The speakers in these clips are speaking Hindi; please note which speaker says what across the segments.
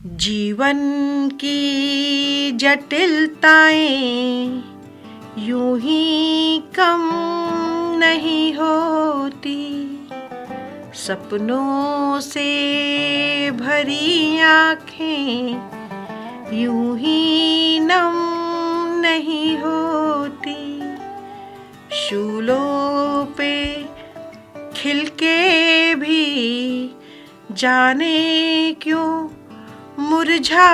Speaker 1: जीवन की जटिलताएं यूं ही कम नहीं होती, सपनों से भरी आँखें यूं ही नम नहीं होती। शूलों पे खिलके भी जाने क्यों मुरझा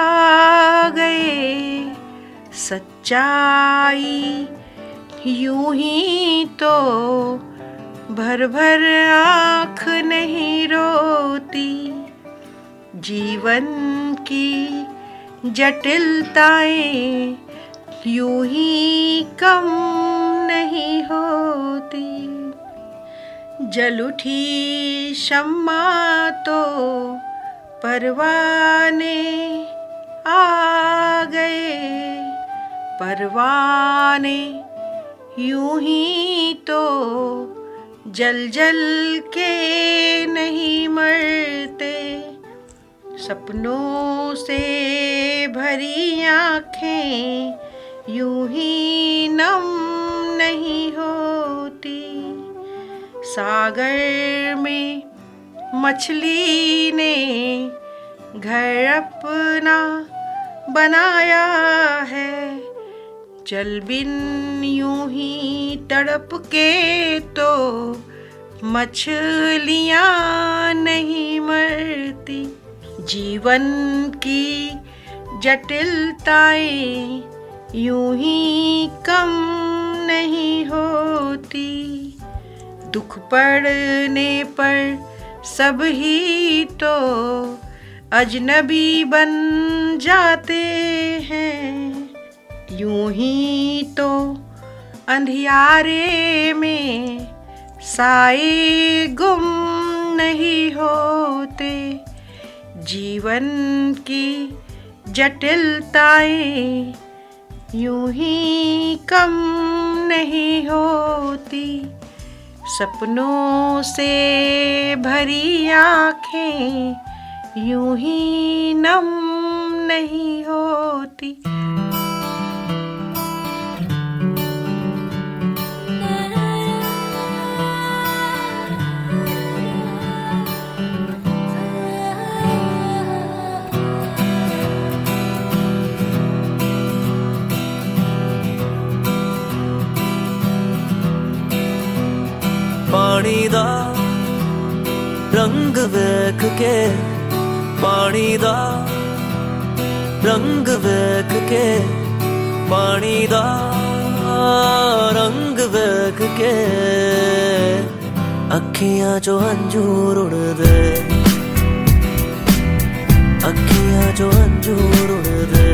Speaker 1: गए, सच्चाई यूं ही तो भर भर आँख नहीं रोती। जीवन की जटिलताएं यूं ही कम नहीं होती। जल उठी शम्मा तो परवाने आ गए, परवाने यूं ही तो जल जल के नहीं मरते। सपनों से भरी आँखें यूं ही नम नहीं होती। सागर में मछली ने घर अपना बनाया है, जल बिन यूं ही तड़प के तो मछलियाँ नहीं मरती। जीवन की जटिलताएं यूं ही कम नहीं होती। दुख पड़ने पर सब ही तो अजनबी बन जाते हैं, यूं ही तो अंधियारे में साए गुम नहीं होते। जीवन की जटिलताएं यूं ही कम नहीं होती। सपनों से भरी आँखें यूं ही नम नहीं होती।
Speaker 2: पानी दा रंग वेख के, पानी दा रंग वेख के, पानी दा रंग वेख के अखियां चो अंजूर उड़दे, अखियां चो अंजूर उड़दे।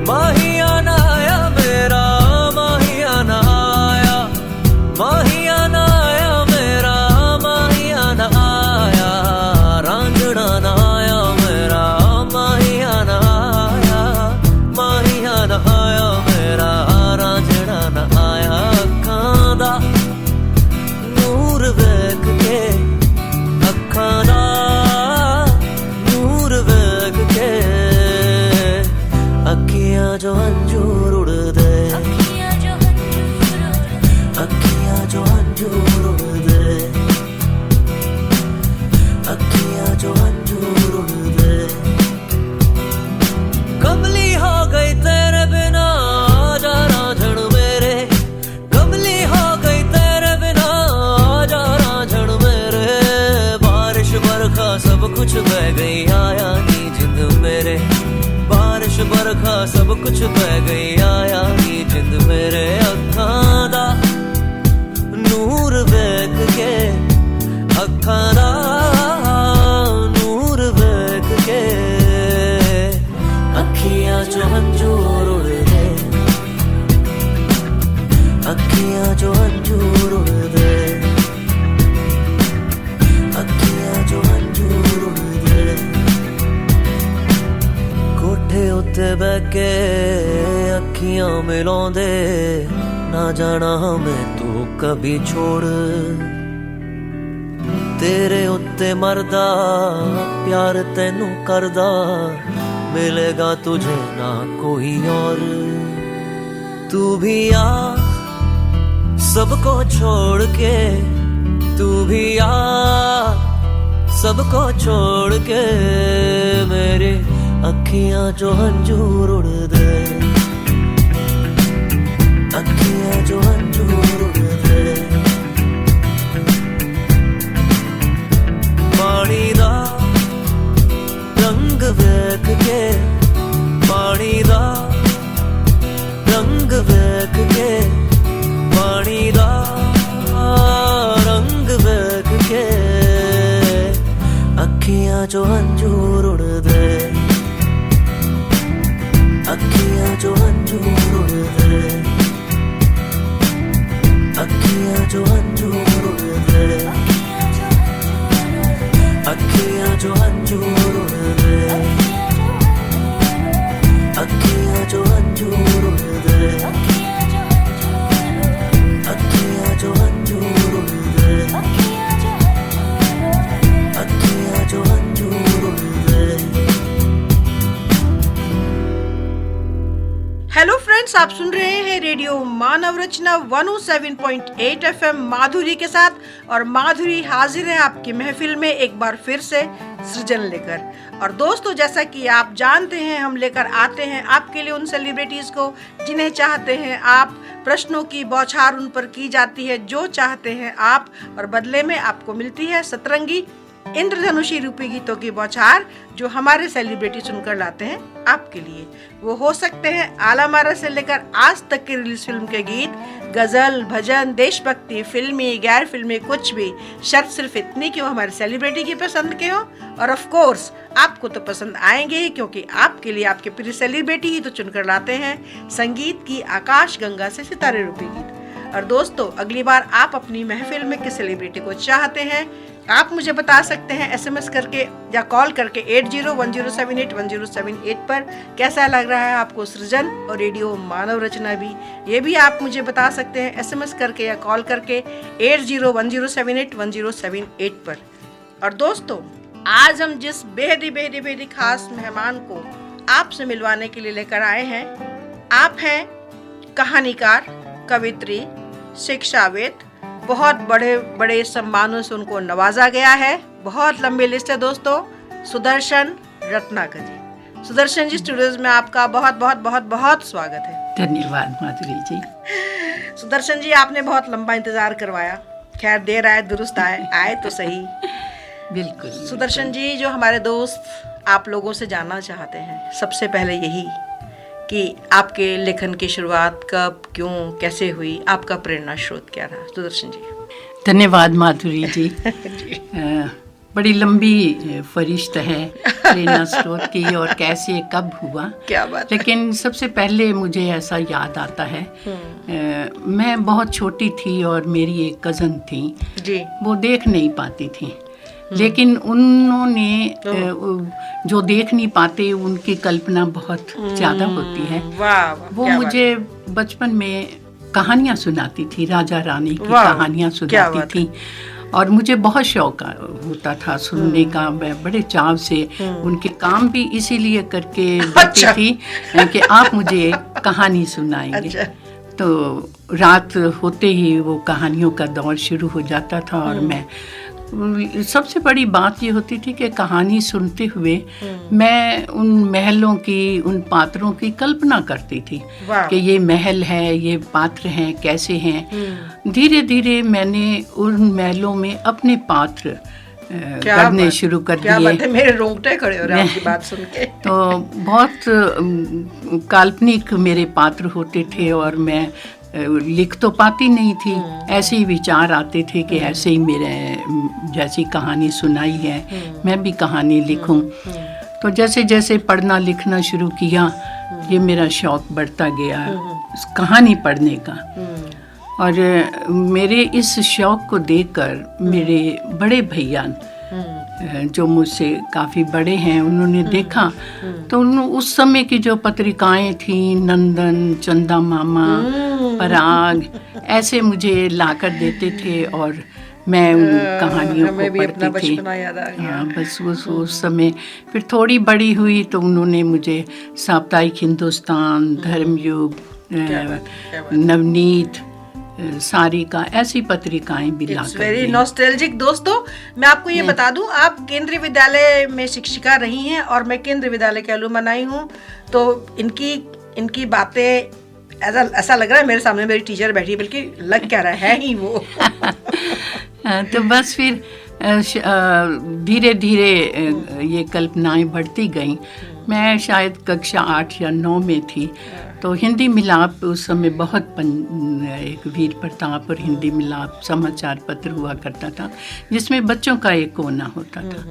Speaker 2: माहियाना आया मेरा, माहियाना आया, माहियाना आया मेरा, माहियाना आया, रांझना ना आया मेरा, माहियाना आया, माहियाना आया मेरा, रांझना ना आया। अखां दा नूर वेख के, अखां दा नूर वेख के अखियां जो अंजूर उड़दे, अखियां जो अंजूर उड़दे, अखियां जो अंजूर उड़दे। कमली हो गई तेरे बिना आजा रांझण मेरे, कमली हो गई तेरे बिना आजा रांझण मेरे। बारिश बरखा सब कुछ बह गई, आया नी जिंद मेरे, बारिश बरखा सब कुछ बह गई, आया नी जिंद मेरे। अखां दा नूर वेख के, अखां दा नूर वेख के अखियां चो अंजूर उड़दे, अखियां चो अंजूर उड़दे, अखियां चो अंजूर उड़दे। कोठे उत्ते बह के अखियां मिलाउंदे, ना जाना हमें तू कभी छोड़, तेरे उत्ते मरदा प्यार तेनू करदा, मिलेगा तुझे ना कोई और। तू भी आ सबको छोड़ के, तू भी आ सबको छोड़ के, मेरी अखियां जो अंजूर उड़ दे, अखियां जो अंजूर उड़ दे। पानी दा रंग वेख के, पानी दा रंग वेख के, पानी दा रंग वेख के, अखियां जो अंजूर उड़ दे, अखियां जो अंजूर उड़ दे, अखियां जो अंजूर उड़ दे, अखियां जो अंजूर उड़ दे, अखियां जो अंजूर उड़ दे, अखियां जो अंजूर उड़ दे, अखियां जो अंजूर उड़ दे।
Speaker 1: हेलो फ्रेंड्स, आप सुन रहे हैं रेडियो मानव रचना 107.8 FM माधुरी के साथ, और माधुरी हाजिर है आपकी महफिल में एक बार फिर से सृजन लेकर। और दोस्तों, जैसा कि आप जानते हैं, हम लेकर आते हैं आपके लिए उन सेलिब्रिटीज को जिन्हें चाहते हैं आप, प्रश्नों की बौछार उन पर की जाती है जो चाहते हैं आप, और बदले में आपको मिलती है सतरंगी इंद्रधनुषी रूपी गीतों की बौछार जो हमारे सेलिब्रिटी सुनकर लाते हैं आपके लिए। वो हो सकते हैं आलामारा से लेकर आज तक की रिलीज फिल्म के गीत, गजल, भजन, देशभक्ति, फिल्मी, गैर फिल्मी, कुछ भी। शर्त सिर्फ इतनी कि वो हमारे सेलिब्रिटी की पसंद के हो, और ऑफ कोर्स आपको तो पसंद आएंगे ही, क्योंकि आपके लिए आपके प्रिय सेलिब्रिटी ही तो चुनकर लाते हैं संगीत की आकाश गंगा से सितारे रूपी गीत। और दोस्तों, अगली बार आप अपनी महफिल में किस सेलिब्रिटी को चाहते हैं, आप मुझे बता सकते हैं SMS करके या कॉल करके 8010781078 पर। कैसा लग रहा है आपको सृजन और रेडियो मानव रचना भी, ये भी आप मुझे बता सकते हैं SMS करके या कॉल करके 8010781078 पर। और दोस्तों, आज हम जिस बेहद खास मेहमान को आपसे मिलवाने के लिए लेकर आए हैं, आप हैं कहानीकार, कवित्री, शिक्षाविद। बहुत बड़े बड़े सम्मानों से उनको नवाजा गया है। बहुत लंबी लिस्ट है दोस्तों। सुदर्शन रत्नाकर जी। सुदर्शन जी, स्टूडियोज में आपका बहुत बहुत बहुत बहुत स्वागत है।
Speaker 3: धन्यवाद माधुरी जी।
Speaker 1: सुदर्शन जी, आपने बहुत लंबा इंतजार करवाया। खैर, देर आए दुरुस्त आए तो सही।
Speaker 3: बिल्कुल।
Speaker 1: सुदर्शन जी, जो हमारे दोस्त आप लोगों से जानना चाहते हैं, सबसे पहले यही कि आपके लेखन की शुरुआत कब, क्यों, कैसे हुई, आपका प्रेरणा स्रोत क्या रहा? सुदर्शन जी।
Speaker 3: धन्यवाद माधुरी जी। बड़ी लंबी फरिश्त है प्रेरणा स्रोत की, और कैसे कब हुआ,
Speaker 1: क्या बात।
Speaker 3: लेकिन सबसे पहले मुझे ऐसा याद आता है, मैं बहुत छोटी थी और मेरी एक कज़न थी
Speaker 1: जी, वो
Speaker 3: देख नहीं पाती थी, लेकिन उन्होंने जो देख नहीं पाते उनकी कल्पना बहुत ज़्यादा होती है। वो मुझे बचपन में कहानियाँ सुनाती थी, राजा रानी की कहानियाँ सुनाती थी, और मुझे बहुत शौक होता था सुनने का। मैं बड़े चाव से उनके काम भी इसीलिए करके देती थी कि आप मुझे कहानी सुनाएंगे। तो रात होते ही वो कहानियों का दौर शुरू हो जाता था, और मैं सबसे बड़ी बात ये होती थी कि कहानी सुनते हुए मैं उन महलों की, उन पात्रों की कल्पना करती थी कि ये महल है, ये पात्र हैं, कैसे हैं। धीरे धीरे मैंने उन महलों में अपने पात्र करने शुरू कर दिए।
Speaker 1: मेरे रोंगटे खड़े हो रहे हैं आपकी बात सुन के।
Speaker 3: तो बहुत काल्पनिक मेरे पात्र होते थे, और मैं लिख तो पाती नहीं थी, ऐसे ही विचार आते थे कि ऐसे ही मेरे जैसी कहानी सुनाई है, मैं भी कहानी लिखूं। तो जैसे जैसे पढ़ना लिखना शुरू किया, ये मेरा शौक बढ़ता गया कहानी पढ़ने का। और मेरे इस शौक को देखकर मेरे बड़े भैया, जो मुझसे काफ़ी बड़े हैं, उन्होंने देखा तो उस समय की जो पत्रिकाएं थी, नंदन, चंदा मामा, पराग ऐसे मुझे लाकर देते थे और मैं उन कहानियों
Speaker 1: हमें
Speaker 3: को
Speaker 1: भी अपना
Speaker 3: पढ़ती थी।
Speaker 1: बचपना याद आ गया।
Speaker 3: हाँ, बस उस समय फिर थोड़ी बड़ी हुई तो उन्होंने मुझे साप्ताहिक हिंदुस्तान, धर्मयुग, नवनीत, सारिका ऐसी पत्रिकाएं भी लाकर
Speaker 1: वेरी
Speaker 3: दी।
Speaker 1: नॉस्टैल्जिक। दोस्तों, मैं आपको ये बता दूं, आप केंद्रीय विद्यालय में शिक्षिका रही हैं और मैं केंद्रीय विद्यालय के अलुमनाई हूँ, तो इनकी बातें ऐसा लग रहा है मेरे सामने मेरी टीचर बैठी, बल्कि लग क्या रहा है ही वो।
Speaker 3: तो बस फिर धीरे धीरे ये कल्पनाएं बढ़ती गईं। मैं शायद कक्षा 8 या 9 में थी, तो हिंदी मिलाप उस समय बहुत एक वीर प्रताप और हिंदी मिलाप समाचार पत्र हुआ करता था, जिसमें बच्चों का एक कोना होता था।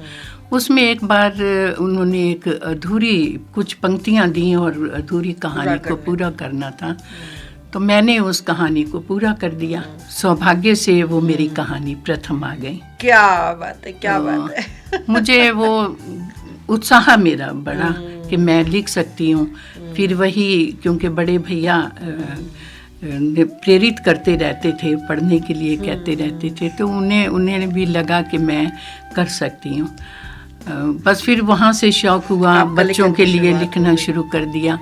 Speaker 3: उसमें एक बार उन्होंने एक अधूरी कुछ पंक्तियां दी और अधूरी कहानी को पूरा करना था, तो मैंने उस कहानी को पूरा कर दिया। सौभाग्य से वो मेरी कहानी प्रथम आ गई।
Speaker 1: क्या बात है, क्या बात है।
Speaker 3: मुझे वो उत्साह मेरा बढ़ा कि मैं लिख सकती हूँ। फिर वही, क्योंकि बड़े भैया प्रेरित करते रहते थे, पढ़ने के लिए कहते रहते थे, तो उन्हें भी लगा कि मैं कर सकती हूँ। बस फिर वहाँ से शौक हुआ, बच्चों के लिए लिखना शुरू कर दिया।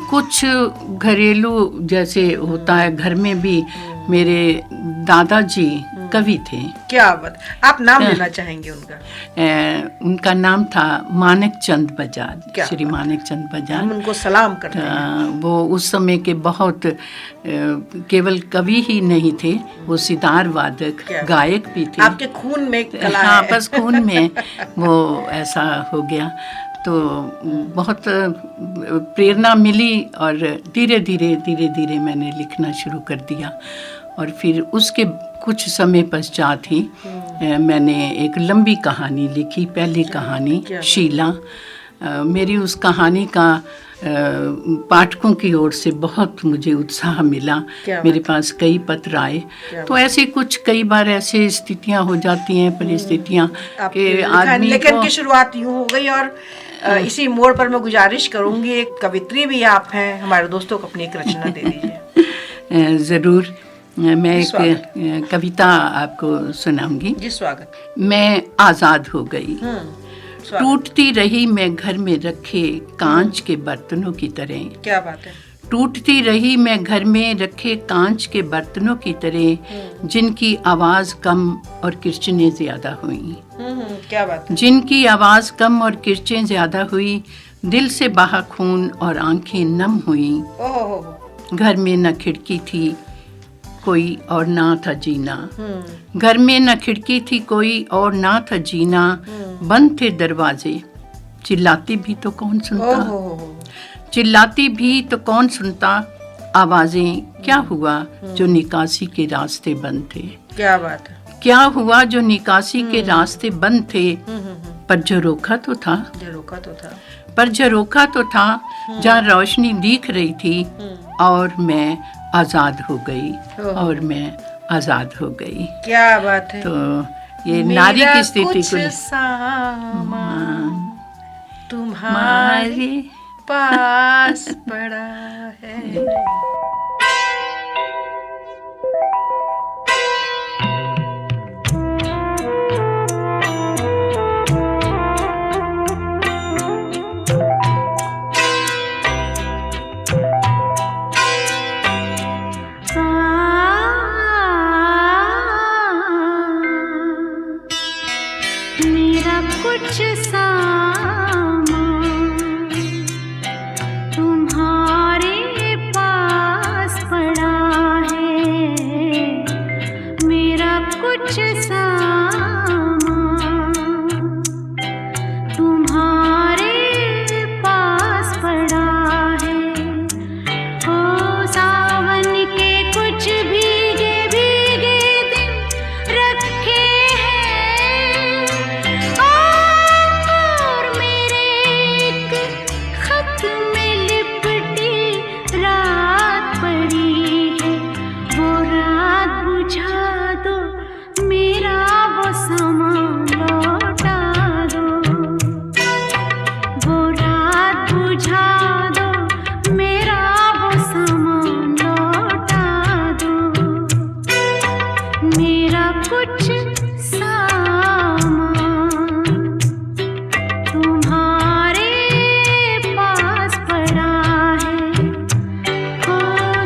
Speaker 3: कुछ घरेलू जैसे होता है, घर में भी मेरे दादाजी कवि थे। क्या
Speaker 1: बात, आप नाम लेना चाहेंगे उनका?
Speaker 3: उनका नाम था मानिक चंद बजाज, श्री मानिक चंद बजाज।
Speaker 1: हम उनको सलाम करते हैं।
Speaker 3: वो उस समय के बहुत केवल कवि ही नहीं थे, वो सितार वादक, गायक भी थे।
Speaker 1: आपके खून में कला है।
Speaker 3: हाँ, बस खून में वो ऐसा हो गया। तो बहुत प्रेरणा मिली और धीरे धीरे मैंने लिखना शुरू कर दिया। और फिर उसके कुछ समय पश्चात ही मैंने एक लंबी कहानी लिखी, पहली कहानी शीला। मेरी उस कहानी का पाठकों की ओर से बहुत मुझे उत्साह मिला। मेरे पास कई पत्र आए। तो ऐसे कुछ कई बार ऐसे स्थितियां हो जाती हैं, परिस्थितियां कि आदमी
Speaker 1: लेखन की शुरुआत यूं हो गई। और इसी मोड़ पर मैं गुजारिश करूंगी, एक कवित्री भी आप हैं, हमारे दोस्तों को अपनी एक रचना दे दीजिए।
Speaker 3: ज़रूर, मैं एक कविता आपको सुनाऊंगी।
Speaker 1: जी, स्वागत।
Speaker 3: मैं आज़ाद हो गई, टूटती रही मैं घर में रखे कांच के बर्तनों की तरह।
Speaker 1: क्या बात है।
Speaker 3: टूटती रही मैं घर में रखे कांच के बर्तनों की तरह, जिनकी आवाज कम और किरचनें ज्यादा हुई।
Speaker 1: क्या बात है।
Speaker 3: जिनकी आवाज कम और किरचें ज्यादा हुई, दिल से बहा खून और आंखें नम हुई। घर में न खिड़की थी कोई और ना था जीना, घर में न खिड़की थी कोई और ना था जीना, बंद थे दरवाजे, चिल्लाती भी तो कौन सुनता, चिल्लाती भी तो कौन सुनता, आवाजें क्या हुआ जो निकासी के रास्ते बंद थे।
Speaker 1: क्या बात है।
Speaker 3: क्या हुआ जो निकासी के रास्ते बंद थे, पर जो रोका तो था, पर जो रोका तो था, जहाँ रोशनी दिख रही थी, और मैं आजाद हो गई, और मैं आजाद हो गई।
Speaker 1: क्या बात है।
Speaker 3: तो ये नारी की स्थिति को
Speaker 1: तुम्हारे पास पड़ा है।
Speaker 4: मेरा कुछ सामान तुम्हारे पास पड़ा है, मेरा कुछ सामान तुम्हारे पास पड़ा है। ओ सावन के कुछ भीगे भीगे दिन रखे हैं, कुछ सामान तुम्हारे पास पड़ा है। ओ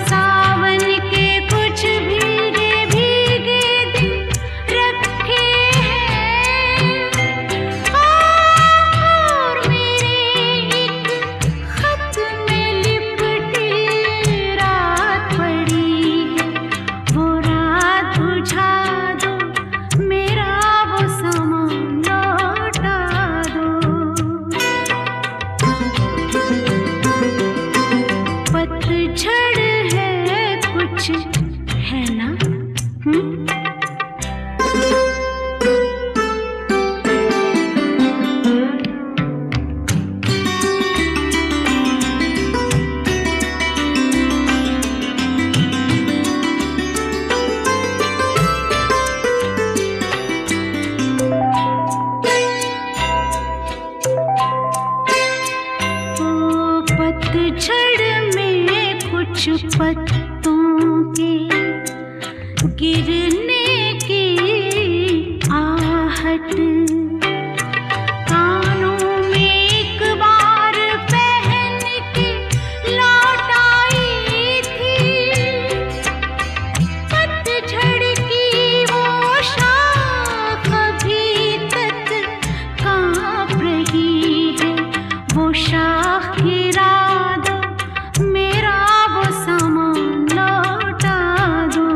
Speaker 4: सावन के कुछ भीगे भीगे दिन रखे हैं, और मेरे एक खत में लिपटी रात पड़ी है। वो रात बुझा दो, मेरा वो सामान लौटा दो। पतझड़ है कुछ, है ना? ओ पतझड़ में कुछ पत्तों के गिरने की आहट, कानों में एक बार पहन के लौट आई थी। पतझड़ की वो शाख अभी तक कांप रही है। वो शाख गिरा दो, मेरा वो सामान लौटा दो।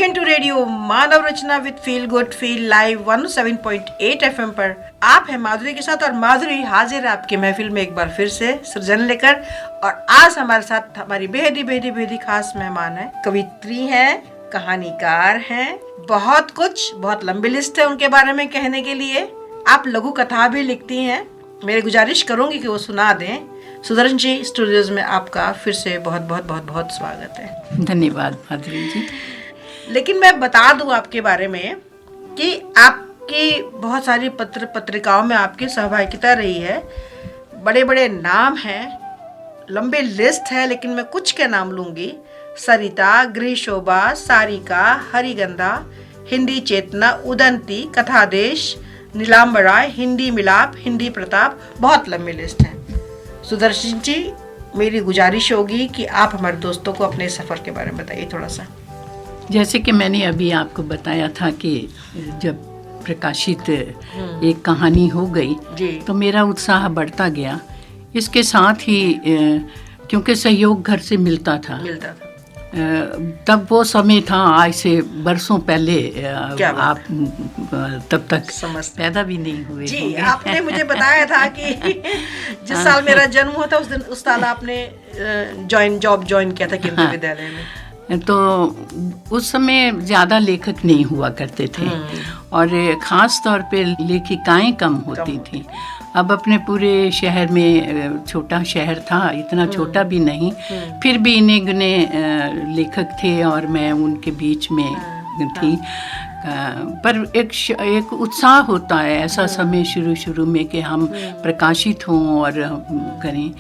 Speaker 1: Again to radio Manav Rachna with feel good feel live 107.8 FM पर आप हैं माधुरी के साथ और माधुरी हाजिर है आपकी महफिल में एक बार फिर से सृजन लेकर। और आज हमारे साथ हमारी बेहदी खास मेहमान है, कवित्री हैं, कहानीकार हैं, बहुत लंबी लिस्ट है उनके बारे में कहने के लिए। आप लघु कथा भी लिखती हैं, मेरी गुजारिश करूंगी कि वो सुना दें। सुदर्शन जी, स्टूडियोज में आपका फिर से बहुत स्वागत है।
Speaker 3: धन्यवाद माधुरी जी।
Speaker 1: लेकिन मैं बता दूं आपके बारे में कि आपकी बहुत सारी पत्रिकाओं में आपकी सहभागिता रही है, बड़े नाम हैं, लंबी लिस्ट है, लेकिन मैं कुछ के नाम लूंगी। सरिता, गृह शोभा, सारिका, हरिगंधा, हिंदी चेतना, उदंती, कथादेश, नीलांबरा, हिंदी मिलाप, हिंदी प्रताप, बहुत लंबी लिस्ट है। सुदर्शन जी, मेरी गुजारिश होगी कि आप हमारे दोस्तों को अपने सफ़र के बारे में बताइए थोड़ा सा।
Speaker 3: जैसे कि मैंने अभी आपको बताया था कि जब प्रकाशित एक कहानी हो गई तो मेरा उत्साह बढ़ता गया। इसके साथ ही क्योंकि सहयोग घर से मिलता था। तब वो समय था, आज से बरसों पहले, आप तब तक पैदा भी नहीं हुए
Speaker 1: जी
Speaker 3: होंगे।
Speaker 1: आपने मुझे बताया था कि जिस साल मेरा जन्म हुआ था उस साल आपने जॉब ज्वाइन किया था केंद्रीय विद्यालय में।
Speaker 3: तो उस समय ज़्यादा लेखक नहीं हुआ करते थे और ख़ास तौर पे लेखिकाएं कम होती थी। अब अपने पूरे शहर में, छोटा शहर था, इतना छोटा भी नहीं, फिर भी इन्हें गुने लेखक थे और मैं उनके बीच में थी। पर एक उत्साह होता है ऐसा समय शुरू में कि हम प्रकाशित हों और करें।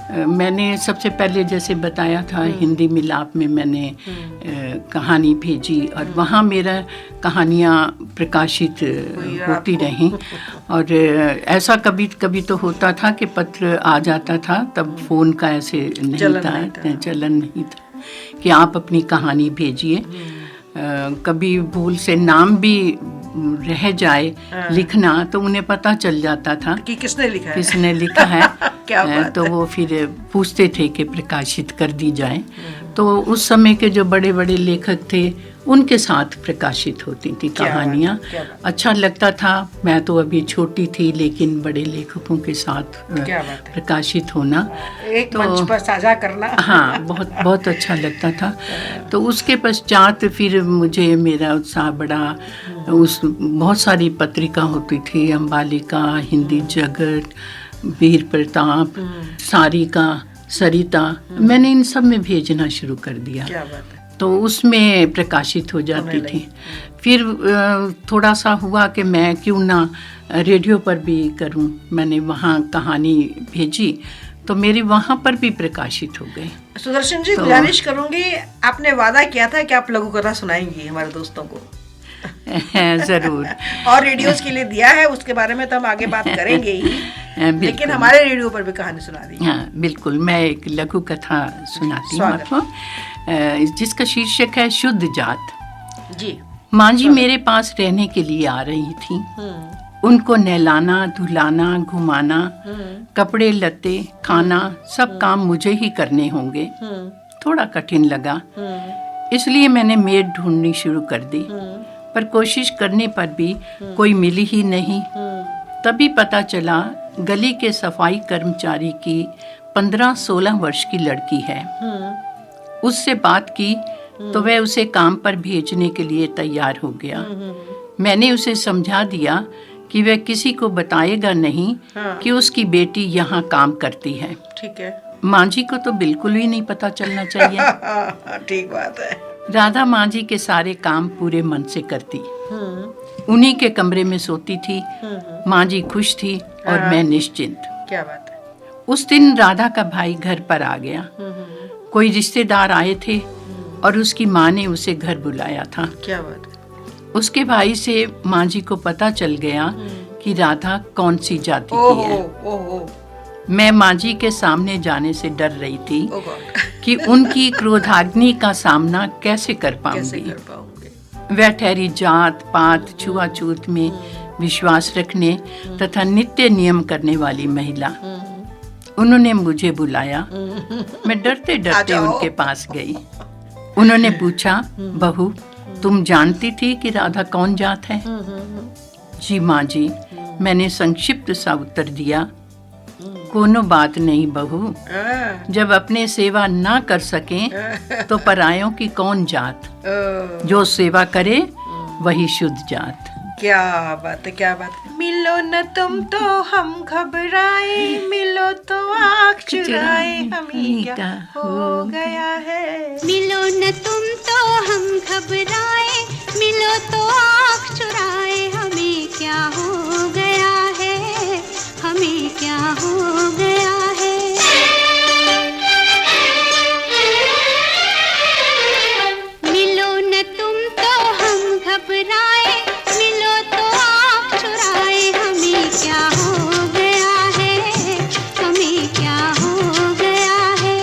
Speaker 3: मैंने सबसे पहले जैसे बताया था, हिंदी मिलाप में मैंने कहानी भेजी और वहाँ मेरा कहानियाँ प्रकाशित होती रहीं। और ऐसा कभी तो होता था कि पत्र आ जाता था, तब फ़ोन का ऐसे चलन नहीं था कि आप अपनी कहानी भेजिए। कभी भूल से नाम भी रह जाए लिखना तो उन्हें पता चल जाता था
Speaker 1: कि किसने लिखा
Speaker 3: है। क्या बात तो है। वो फिर पूछते थे कि प्रकाशित कर दी जाए। तो उस समय के जो बड़े लेखक थे उनके साथ प्रकाशित होती थी कहानियाँ। अच्छा लगता था। मैं तो अभी छोटी थी, लेकिन बड़े लेखकों के साथ प्रकाशित होना,
Speaker 1: एक मंच पर साझा करना,
Speaker 3: हाँ, बहुत अच्छा लगता था। तो उसके पश्चात फिर मुझे मेरा उत्साह बढ़ा। बहुत सारी पत्रिका होती थी, अम्बालिका, हिंदी जगत, वीर प्रताप, सारिका, सरिता, मैंने इन सब में भेजना शुरू कर दिया।
Speaker 1: क्या बात है।
Speaker 3: तो उसमें प्रकाशित हो जाती थी। फिर थोड़ा सा हुआ कि मैं क्यों ना रेडियो पर भी करूं। मैंने वहाँ कहानी भेजी तो मेरी वहाँ पर भी प्रकाशित हो गई।
Speaker 1: सुदर्शन जी, गुजारिश करूंगी, आपने वादा किया था कि आप लघु कथा सुनाएंगी हमारे दोस्तों को।
Speaker 3: जरूर।
Speaker 1: और रेडियोस के लिए दिया है, उसके बारे में तो हम आगे बात करेंगे ही, लेकिन हमारे रेडियो पर भी कहानी सुना दी।
Speaker 3: हाँ बिल्कुल, मैं एक लघु कथा सुनाती हूँ आपको, जिसका शीर्षक है शुद्ध जात।
Speaker 1: जी।
Speaker 3: माँ जी मेरे पास रहने के लिए आ रही थी। उनको नहलाना, धुलाना, घुमाना, कपड़े लत्ते, खाना, सब काम मुझे ही करने होंगे। थोड़ा कठिन लगा, इसलिए मैंने मेड ढूंढनी शुरू कर दी, पर कोशिश करने पर भी कोई मिली ही नहीं। तभी पता चला गली के सफाई कर्मचारी की 15-16 वर्ष की लड़की है। उससे बात की तो वह उसे काम पर भेजने के लिए तैयार हो गया। मैंने उसे समझा दिया कि वह किसी को बताएगा नहीं कि उसकी बेटी यहाँ काम करती है।
Speaker 1: ठीक है।
Speaker 3: माँ जी को तो बिल्कुल ही नहीं पता चलना चाहिए।
Speaker 1: ठीक बात है।
Speaker 3: राधा माँ जी के सारे काम पूरे मन से करती, उन्हीं के कमरे में सोती थी। माँ जी खुश थी और मैं निश्चिंत।
Speaker 1: क्या बात है।
Speaker 3: उस दिन राधा का भाई घर पर आ गया। कोई रिश्तेदार आए थे और उसकी माँ ने उसे घर बुलाया था।
Speaker 1: क्या बात है।
Speaker 3: उसके भाई से माँ जी को पता चल गया कि राधा कौन सी जाति की है। मैं माँ जी के सामने जाने से डर रही थी कि उनकी क्रोधाग्नि का सामना कैसे कर पाऊंगी। वह ठहरी जात पात छुआछूत में विश्वास रखने तथा नित्य नियम करने वाली महिला। उन्होंने मुझे बुलाया। मैं डरते डरते उनके पास गई। उन्होंने पूछा, बहू तुम जानती थी कि राधा कौन जात है? जी माँ जी, मैंने संक्षिप्त सा उत्तर दिया, कोनो बात नहीं बहू, जब अपने सेवा ना कर सकें तो परायों की कौन जात, जो सेवा करे वही शुद्ध जात।
Speaker 1: क्या बात है, क्या बात है। मिलो न तुम तो हम घबराए, मिलो तो आँख चुराए, हमें क्या हो गया है।
Speaker 4: मिलो न तुम तो हम घबराए, मिलो तो आँख चुराए, हमें क्या हो गया है, हमें क्या हो गया है। मिलो न तुम तो हम घबराए, मिलो तो आँख चुराए, हमें क्या हो गया है, हमें क्या हो गया है।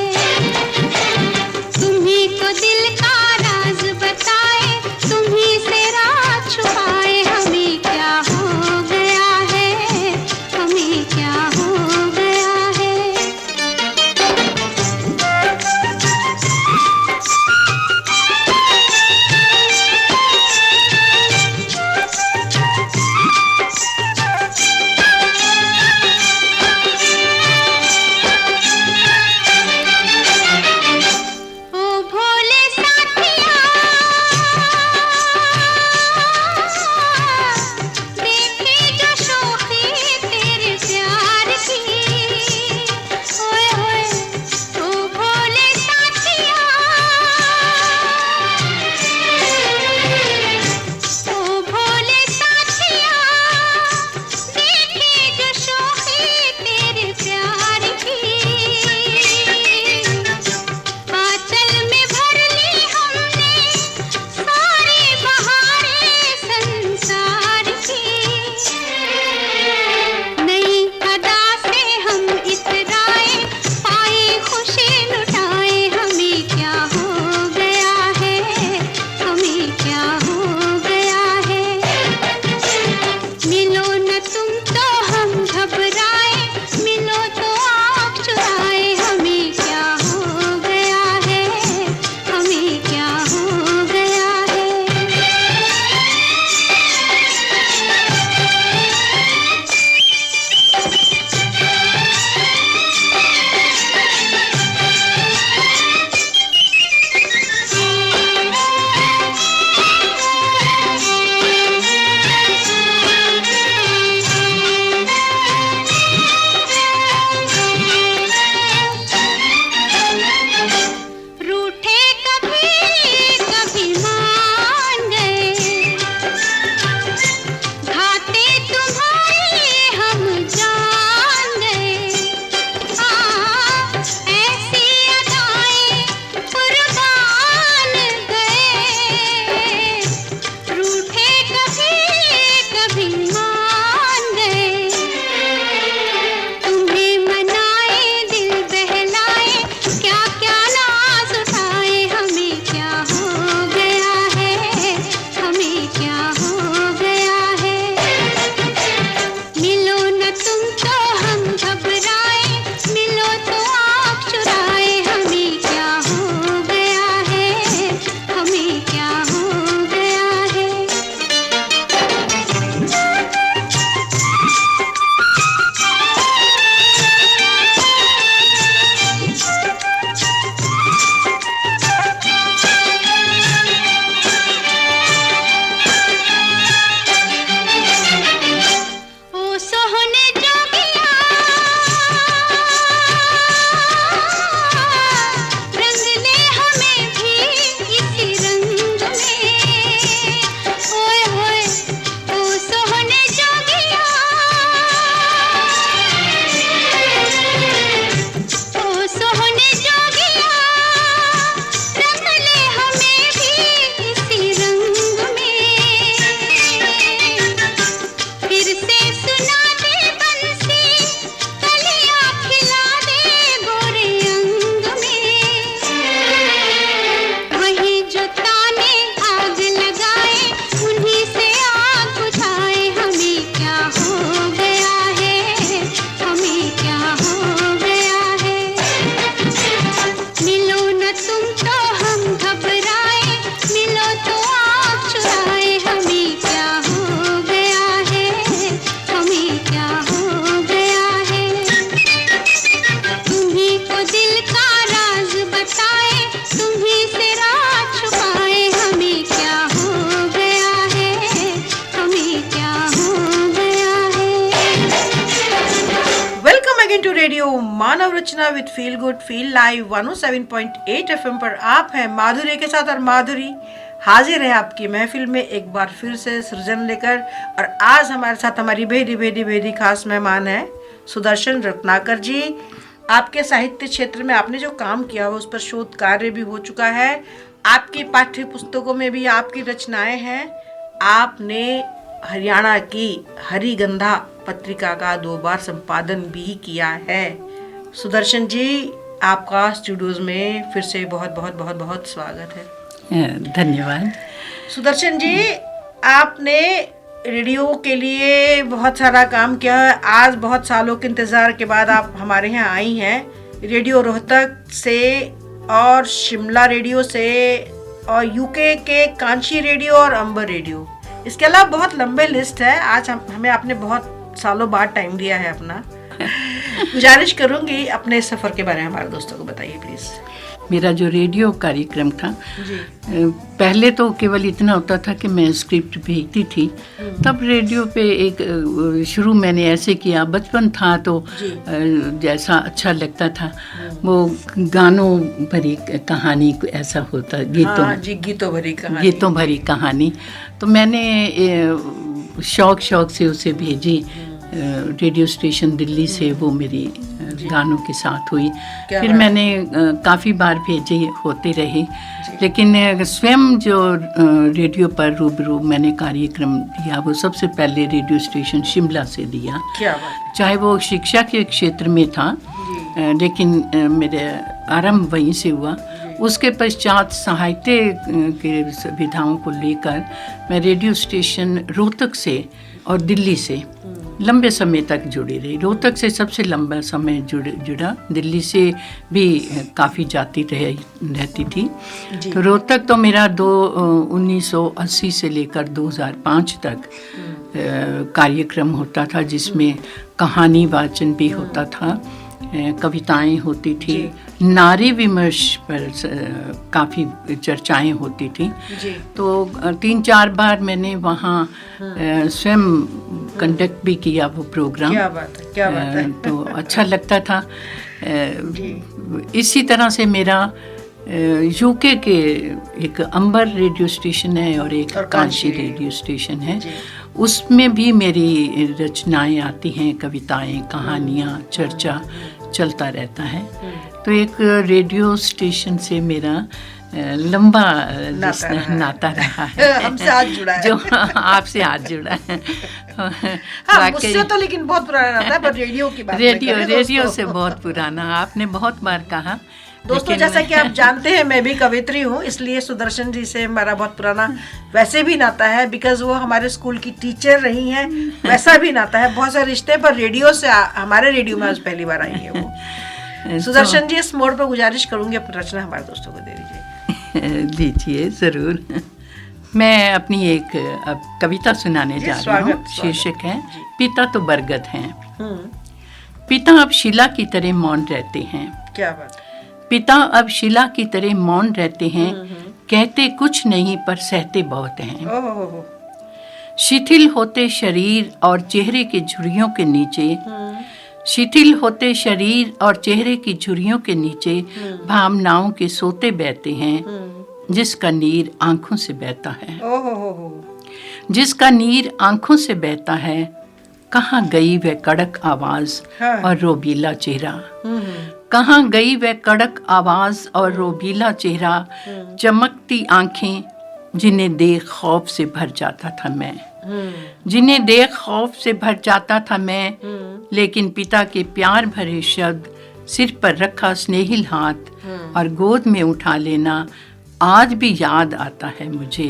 Speaker 1: Manav Rachna with feel good feel live 107.8 FM पर आप हैं माधुरी के साथ, और माधुरी हाजिर है आपकी महफिल में एक बार फिर से सृजन लेकर। और आज हमारे साथ हमारी बेहदी खास मेहमान है सुदर्शन रत्नाकर जी। आपके साहित्य क्षेत्र में आपने जो काम किया हो उस पर शोध कार्य भी हो चुका है। आपकी पाठ्य पुस्तकों में भी आपकी रचनाएं हैं। आपने हरियाणा की हरिगंधा पत्रिका का 2 बार संपादन भी किया है। सुदर्शन जी, आपका स्टूडियोज में फिर से बहुत स्वागत है।
Speaker 3: धन्यवाद।
Speaker 1: सुदर्शन जी, आपने रेडियो के लिए बहुत सारा काम किया है। आज बहुत सालों के इंतज़ार के बाद आप हमारे यहाँ आई हैं। रेडियो रोहतक से और शिमला रेडियो से और यूके के कांची रेडियो और अंबर रेडियो, इसके अलावा बहुत लंबे लिस्ट है। आज हमें आपने बहुत सालों बाद टाइम दिया है अपना। गुजारिश करूंगी अपने सफ़र के बारे में हमारे दोस्तों को बताइए प्लीज़।
Speaker 3: मेरा जो रेडियो कार्यक्रम था
Speaker 1: जी।
Speaker 3: पहले तो केवल इतना होता था कि मैं स्क्रिप्ट भेजती थी। तब रेडियो पे एक शुरू मैंने ऐसे किया, बचपन था तो जैसा अच्छा लगता था वो गानों भरी कहानी ऐसा होता, गीतों भरी कहानी। तो मैंने शौक से उसे भेजी। रेडियो स्टेशन दिल्ली से वो मेरी गानों के साथ हुई। फिर मैंने काफ़ी बार भेजे होते रहे, लेकिन स्वयं जो रेडियो पर रूबरू मैंने कार्यक्रम दिया वो सबसे पहले रेडियो स्टेशन शिमला से दिया।
Speaker 1: क्या बात।
Speaker 3: चाहे वो शिक्षा के क्षेत्र में था, लेकिन मेरे आरंभ वहीं से हुआ। उसके पश्चात साहित्य के विधाओं को लेकर मैं रेडियो स्टेशन रोहतक से और दिल्ली से लंबे समय तक जुड़ी रही। रोहतक से सबसे लंबा समय जुड़ा, दिल्ली से भी काफ़ी जाती रहती थी। तो रोहतक तो मेरा 1980 से लेकर 2005 तक कार्यक्रम होता था, जिसमें कहानी वाचन भी होता था, कविताएं होती थी, नारी विमर्श पर काफ़ी चर्चाएं होती थी। तो 3-4 बार मैंने वहाँ स्वयं कंडक्ट भी किया वो प्रोग्राम।
Speaker 1: क्या बात है।
Speaker 3: तो अच्छा लगता था। इसी तरह से मेरा यूके के एक अंबर रेडियो स्टेशन है और एक कांची रेडियो स्टेशन है, उसमें भी मेरी रचनाएं आती हैं, कविताएं, कहानियाँ, चर्चा चलता रहता है। तो एक रेडियो स्टेशन से मेरा लंबा नाता रहा है।
Speaker 1: हमसे आज जुड़ा है।
Speaker 3: जो आपसे आज जुड़ा है।
Speaker 1: हाँ, मुझसे तो लेकिन बहुत पुराना नाता है, पर रेडियो की बात
Speaker 3: रेडियो से बहुत पुराना। आपने बहुत बार कहा।
Speaker 1: दोस्तों, जैसा कि आप जानते हैं मैं भी कवित्री हूँ, इसलिए सुदर्शन जी से हमारा बहुत पुराना वैसे भी नाता है, बिकॉज वो हमारे स्कूल की टीचर रही हैं। वैसा भी नाता है, बहुत सारे रिश्ते, पर रेडियो से हमारे रेडियो में आज पहली बार आई है वो। सुदर्शन जी, इस मोड़ पर गुजारिश करूंगी अपनी रचना हमारे दोस्तों को दे दीजिए।
Speaker 3: दीजिए, ज़रूर। मैं अपनी एक अब कविता सुनाने जा रही हूँ। शीर्षक है पिता तो बरगद हैं। पिता अब शिला की तरह मौन रहते हैं।
Speaker 1: क्या बात।
Speaker 3: पिता अब शिला की तरह मौन रहते हैं, कहते कुछ नहीं पर सहते बहुत हैं। शिथिल होते शरीर और चेहरे की झुर्रियों के नीचे, शिथिल होते शरीर और चेहरे की झुर्रियों के नीचे भावनाओं के सोते बहते हैं, जिसका नीर आंखों से बहता है। जिसका नीर आंखों से बहता है, कहाँ गई वह कड़क आवाज और रोबीला चेहरा। कहाँ गई वह कड़क आवाज और रोबीला चेहरा, चमकती आंखें जिन्हें देख खौफ से भर जाता था मैं, जिन्हें देख खौफ से भर जाता था मैं। लेकिन पिता के प्यार भरे शब्द, सिर पर रखा स्नेहिल हाथ और गोद में उठा लेना आज भी याद आता है मुझे।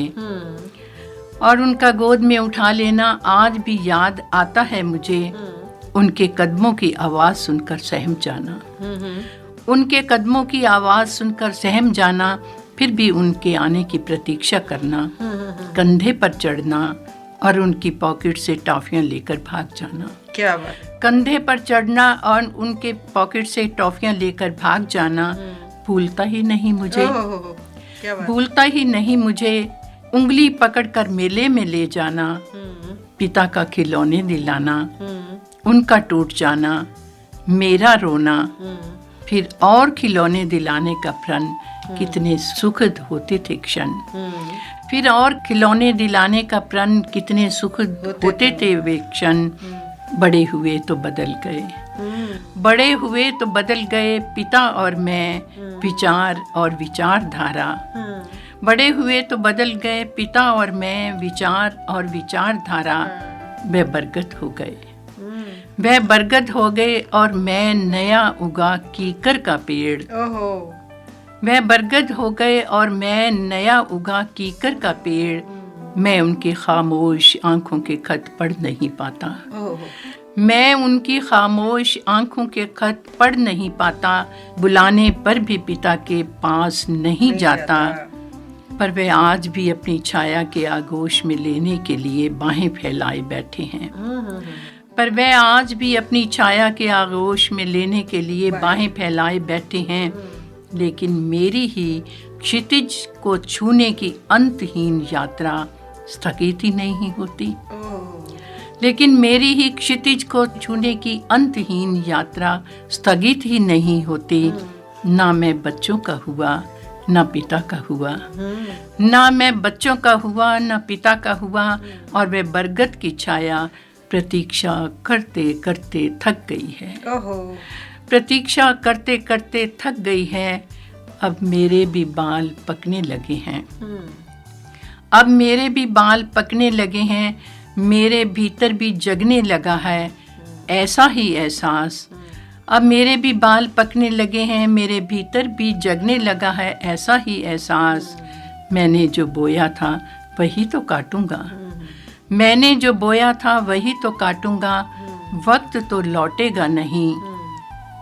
Speaker 3: और उनका गोद में उठा लेना आज भी याद आता है मुझे। उनके कदमों की आवाज़ सुनकर सहम जाना, उनके कदमों की आवाज़ सुनकर सहम जाना, फिर भी उनके आने की प्रतीक्षा करना, कंधे पर चढ़ना और उनकी पॉकेट से टॉफियाँ लेकर भाग जाना।
Speaker 1: क्या बात।
Speaker 3: कंधे पर चढ़ना और उनके पॉकेट से टॉफियाँ लेकर भाग जाना, भूलता ही नहीं मुझे, भूलता ही नहीं मुझे। उंगली पकड़कर मेले में ले जाना, पिता का खिलौने दिलाना, उनका टूट जाना, मेरा रोना, फिर और खिलौने दिलाने का प्रण, कितने सुखद होते थे क्षण। फिर और खिलौने दिलाने का प्रण, कितने सुखद होते थे वे क्षण। बड़े हुए तो बदल गए, बड़े हुए तो बदल गए पिता और मैं, विचार और विचारधारा। बड़े हुए तो बदल गए पिता और मैं, विचार और विचारधारा। वे बरगद हो गए, वह बरगद हो गए और मैं नया उगा कीकर का पेड़। वह बरगद हो गए और मैं नया उगा कीकर का पेड़। मैं उनके खामोश आंखों के खत पढ़ नहीं पाता, मैं उनकी खामोश आंखों के खत पढ़ नहीं पाता। बुलाने पर भी पिता के पास नहीं जाता, पर वे आज भी अपनी छाया के आगोश में लेने के लिए बाहें फैलाए बैठे हैं। पर वे आज भी अपनी छाया के आगोश में लेने के लिए बाहें फैलाए बैठे हैं। लेकिन मेरी ही क्षितिज को छूने की अंतहीन यात्रा स्थगित ही नहीं होती। लेकिन मेरी ही क्षितिज को छूने की अंतहीन यात्रा स्थगित ही नहीं होती। ना मैं बच्चों का हुआ, ना पिता का हुआ, ना मैं बच्चों का हुआ, ना पिता का हुआ। और वे बरगद की छाया प्रतीक्षा करते करते थक गई है। प्रतीक्षा करते करते थक गई है। अब मेरे भी बाल पकने लगे हैं, अब मेरे भी बाल पकने लगे हैं। मेरे भीतर भी जगने लगा है ऐसा ही एहसास। अब मेरे भी बाल पकने लगे हैं, मेरे भीतर भी जगने लगा है ऐसा ही एहसास। मैंने जो बोया था वही तो काटूंगा, मैंने जो बोया था वही तो काटूंगा। वक्त तो लौटेगा नहीं।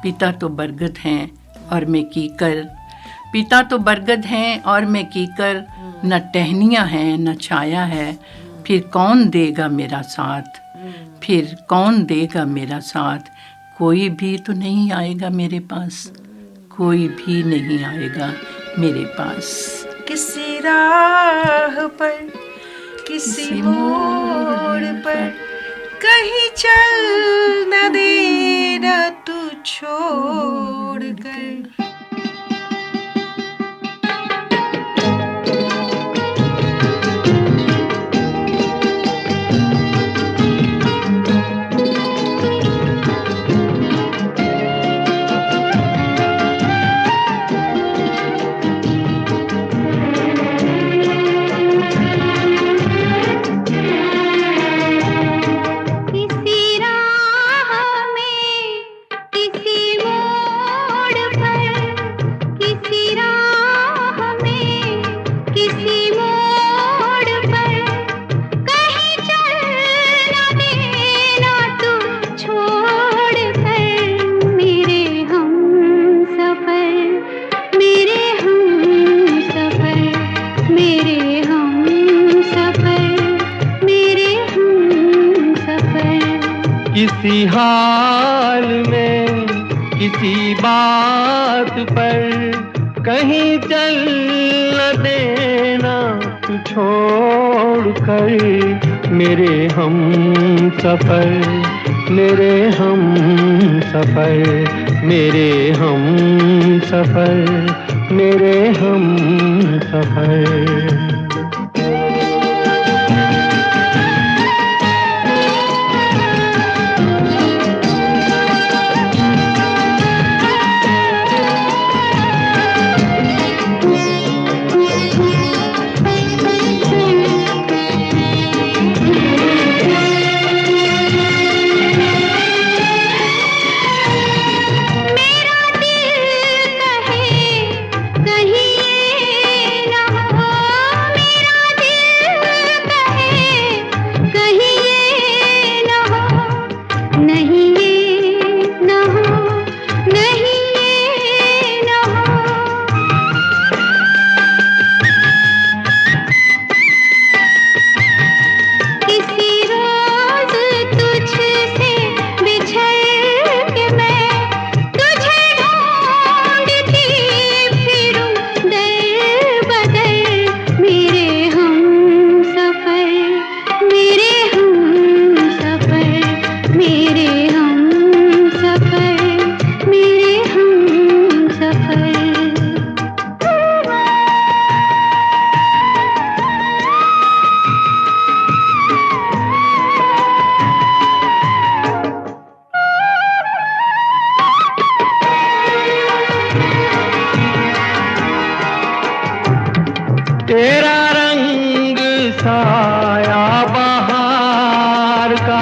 Speaker 3: पिता तो बरगद हैं और मैं कीकर, पिता तो बरगद हैं और मैं कीकर। न टहनियाँ हैं न छाया है, फिर कौन देगा मेरा साथ, फिर कौन देगा मेरा साथ। कोई भी तो नहीं आएगा मेरे पास, कोई भी नहीं आएगा मेरे पास।
Speaker 1: किसी राह पर, किसी मोड़ पर, कहीं चल न देना तू छोड़ कर।
Speaker 5: किसी हाल में, किसी बात पर, कहीं चल न देना तू छोड़ कर। मेरे हम सफर, मेरे हम सफर, मेरे हम सफर, मेरे हम सफर।
Speaker 4: कहीं ये न हो
Speaker 5: तेरा रंग साया बहार का,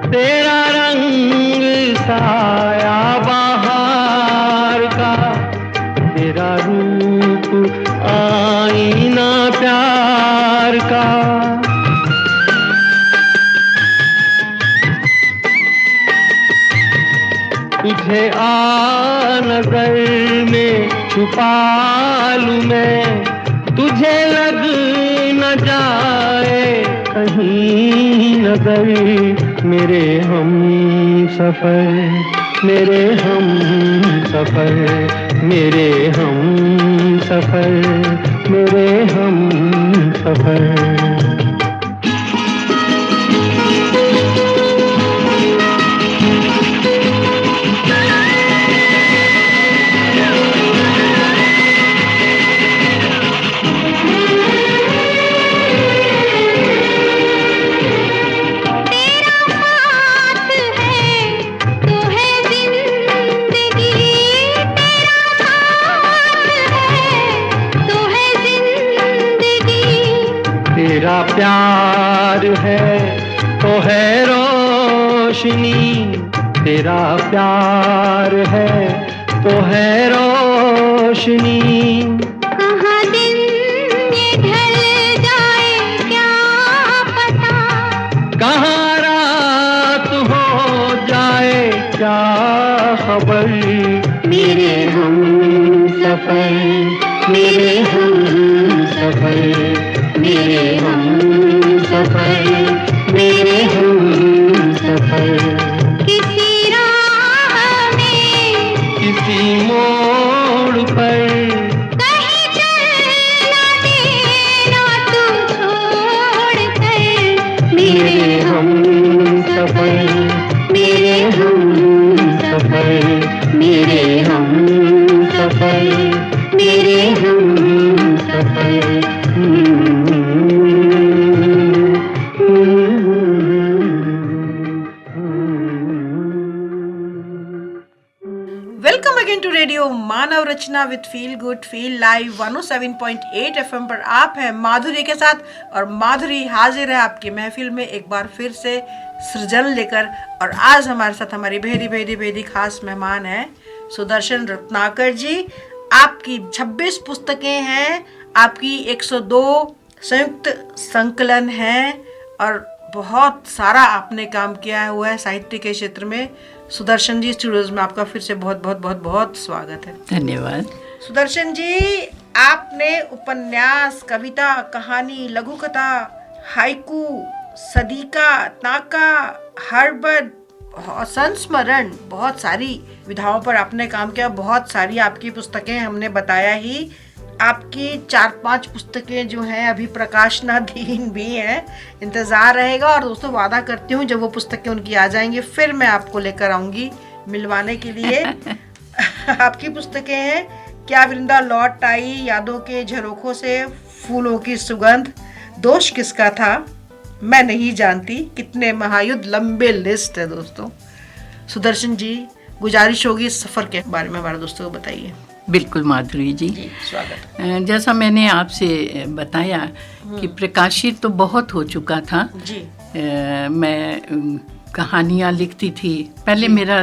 Speaker 5: तेरा रंग साया बहार का, तेरा रूप आईना प्यार का। तुझे आ नजर में छुपा लूं मैं, तुझे लग न जाए कहीं नजर, मेरे हम सफर, मेरे हम सफर, मेरे हम सफर, मेरे हम सफर। तेरा प्यार है तो है रोशनी, तेरा प्यार है तो है रोशनी।
Speaker 4: कहाँ दिन ये ढल जाए क्या पता,
Speaker 5: कहाँ रात हो जाए क्या खबर, मेरे हम सफर, मेरे हम सफर, मेरे हम सफर, मेरे हम सफर।
Speaker 4: किसी राह में,
Speaker 5: किसी मोड़ पर,
Speaker 4: कहीं चल ना देना तू छोड़ कर,
Speaker 5: मेरे हम सफर, मेरे हम सफर, मेरे हम सफर, मेरे हम सफर।
Speaker 1: Welcome again to radio Manav Rachna with feel good feel live 107.8 FM पर आप हैं माधुरी के साथ, और माधुरी हाजिर है आपकी महफिल में एक बार फिर से सृजन लेकर। और आज हमारे साथ हमारी भेदी खास मेहमान हैं सुदर्शन रत्नाकर जी। आपकी 26 पुस्तकें हैं, आपकी 102 संयुक्त संकलन है, और बहुत सारा आपने काम किया हुआ है साहित्य के क्षेत्र में। सुदर्शन जी, स्टूडियोज में आपका फिर से बहुत बहुत बहुत बहुत स्वागत है।
Speaker 3: धन्यवाद।
Speaker 1: सुदर्शन जी, आपने उपन्यास, कविता, कहानी, लघु कथा, हाइकू, सदीका, ताका, हर्बट, संस्मरण, बहुत सारी विधाओं पर आपने काम किया। बहुत सारी आपकी पुस्तकें हमने बताया ही। आपकी 4-5 पुस्तकें जो हैं अभी प्रकाशनाधीन भी हैं, इंतज़ार रहेगा। और दोस्तों, वादा करती हूँ जब वो पुस्तकें उनकी आ जाएंगी फिर मैं आपको लेकर आऊँगी मिलवाने के लिए। आपकी पुस्तकें हैं क्या वृंदा लौट आई, यादों के झरोखों से, फूलों की सुगंध, दोष किसका था, मैं नहीं जानती, कितने महायुद्ध, लंबे लिस्ट है दोस्तों। सुदर्शन जी, गुजारिश होगी इस सफ़र के बारे में हमारे दोस्तों को बताइए।
Speaker 3: बिल्कुल माधुरी जी,
Speaker 1: स्वागत।
Speaker 3: जैसा मैंने आपसे बताया कि प्रकाशित तो बहुत हो चुका था
Speaker 1: जी।
Speaker 3: मैं कहानियाँ लिखती थी। पहले मेरा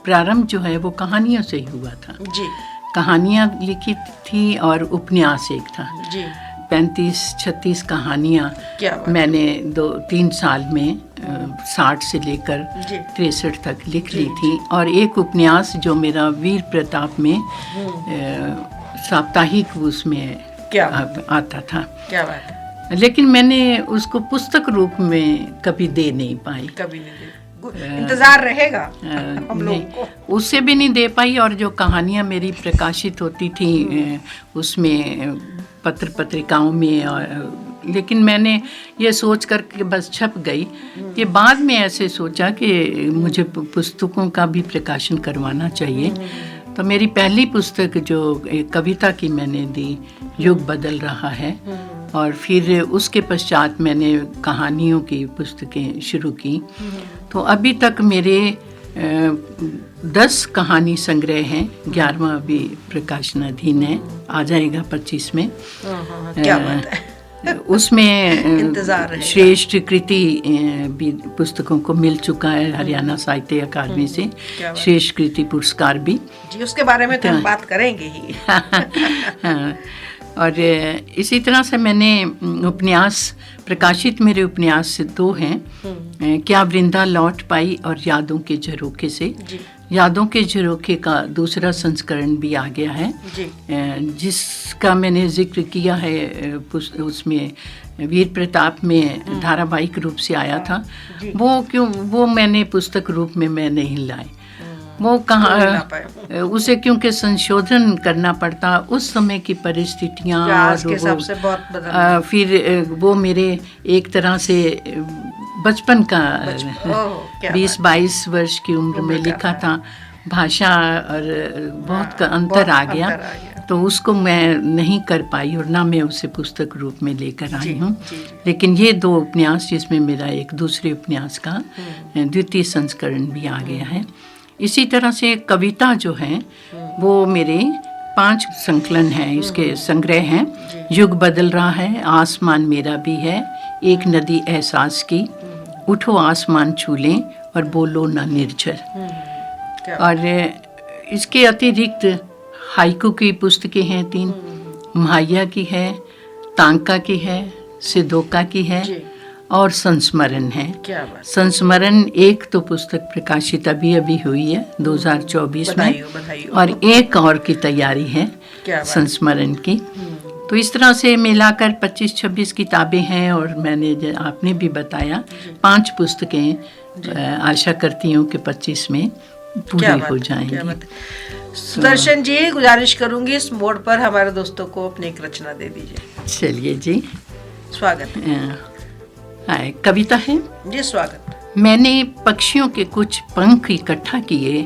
Speaker 3: प्रारंभ जो है वो कहानियों से ही हुआ था
Speaker 1: जी।
Speaker 3: कहानियाँ लिखी थी और उपन्यास एक था
Speaker 1: जी।
Speaker 3: 35-36 कहानियाँ मैंने 2-3 साल में 60 से लेकर 63 तक लिख ली थी। और एक उपन्यास जो मेरा वीर प्रताप में साप्ताहिक उसमें आता था।
Speaker 1: क्या बात है।
Speaker 3: लेकिन मैंने उसको पुस्तक रूप में कभी दे नहीं पाई।
Speaker 1: कभी नहीं दे, इंतजार रहेगा हम लोगों को।
Speaker 3: उससे भी नहीं दे पाई। और जो कहानियाँ मेरी प्रकाशित होती थी उसमें पत्र पत्रिकाओं में, और लेकिन मैंने ये सोच कर के बस छप गई कि बाद में ऐसे सोचा कि मुझे पुस्तकों का भी प्रकाशन करवाना चाहिए। तो मेरी पहली पुस्तक जो कविता की मैंने दी, युग बदल रहा है, और फिर उसके पश्चात मैंने कहानियों की पुस्तकें शुरू की। तो अभी तक मेरे 10 कहानी संग्रह हैं, 11वां अभी प्रकाशनाधीन है, आ जाएगा 25 में।
Speaker 1: क्या बात है।
Speaker 3: उसमें
Speaker 1: इंतजार रहेगा।
Speaker 3: श्रेष्ठ कृति भी पुस्तकों को मिल चुका है हरियाणा साहित्य अकादमी से,
Speaker 1: क्या बात।
Speaker 3: श्रेष्ठ कृति पुरस्कार भी।
Speaker 1: जी, उसके बारे में तो हम बात करेंगे ही।
Speaker 3: हाँ, और इसी तरह से मैंने उपन्यास प्रकाशित, मेरे उपन्यास से 2 हैं, क्या वृंदा लौट पाई और यादों के झरोखे से। यादों के झरोखे का दूसरा संस्करण भी आ गया है, जिसका मैंने जिक्र किया है, उसमें वीर प्रताप में धारावाहिक रूप से आया था। वो मैंने पुस्तक रूप में मैं नहीं लाई, वो कहाँ उसे क्योंकि संशोधन करना पड़ता, उस समय की परिस्थितियाँ और फिर वो मेरे एक तरह से बचपन का 20-22 वर्ष की उम्र में लिखा था, भाषा और बहुत का अंतर आ गया, तो उसको मैं नहीं कर पाई और ना मैं उसे पुस्तक रूप में लेकर आई हूँ। लेकिन ये 2 उपन्यास, जिसमें मेरा एक दूसरे उपन्यास का द्वितीय संस्करण भी आ गया है। इसी तरह से कविता जो है वो मेरे 5 संकलन हैं, इसके संग्रह हैं। युग बदल रहा है, आसमान मेरा भी है, एक नदी एहसास की, उठो आसमान छू लें और बोलो ना निर्झर। और इसके अतिरिक्त हाइकू की पुस्तकें हैं 3, म्हाइया की है, तांका की है, सिद्धोका की है और संस्मरण है। क्या बात। संस्मरण एक तो पुस्तक प्रकाशित अभी हुई है 2024 में, और एक और की तैयारी है संस्मरण की। तो इस तरह से मिलाकर 25-26 किताबें हैं, और मैंने आपने भी बताया 5 पुस्तकें आशा करती हूँ कि 25 में पूरी हो जाएंगी।
Speaker 1: सुदर्शन जी, गुजारिश करूंगी इस मोड़ पर हमारे दोस्तों को अपनी एक रचना दे दीजिए।
Speaker 3: चलिए जी,
Speaker 1: स्वागत
Speaker 3: है। कविता है
Speaker 1: जी, स्वागत।
Speaker 3: मैंने पक्षियों के कुछ पंख इकट्ठा किए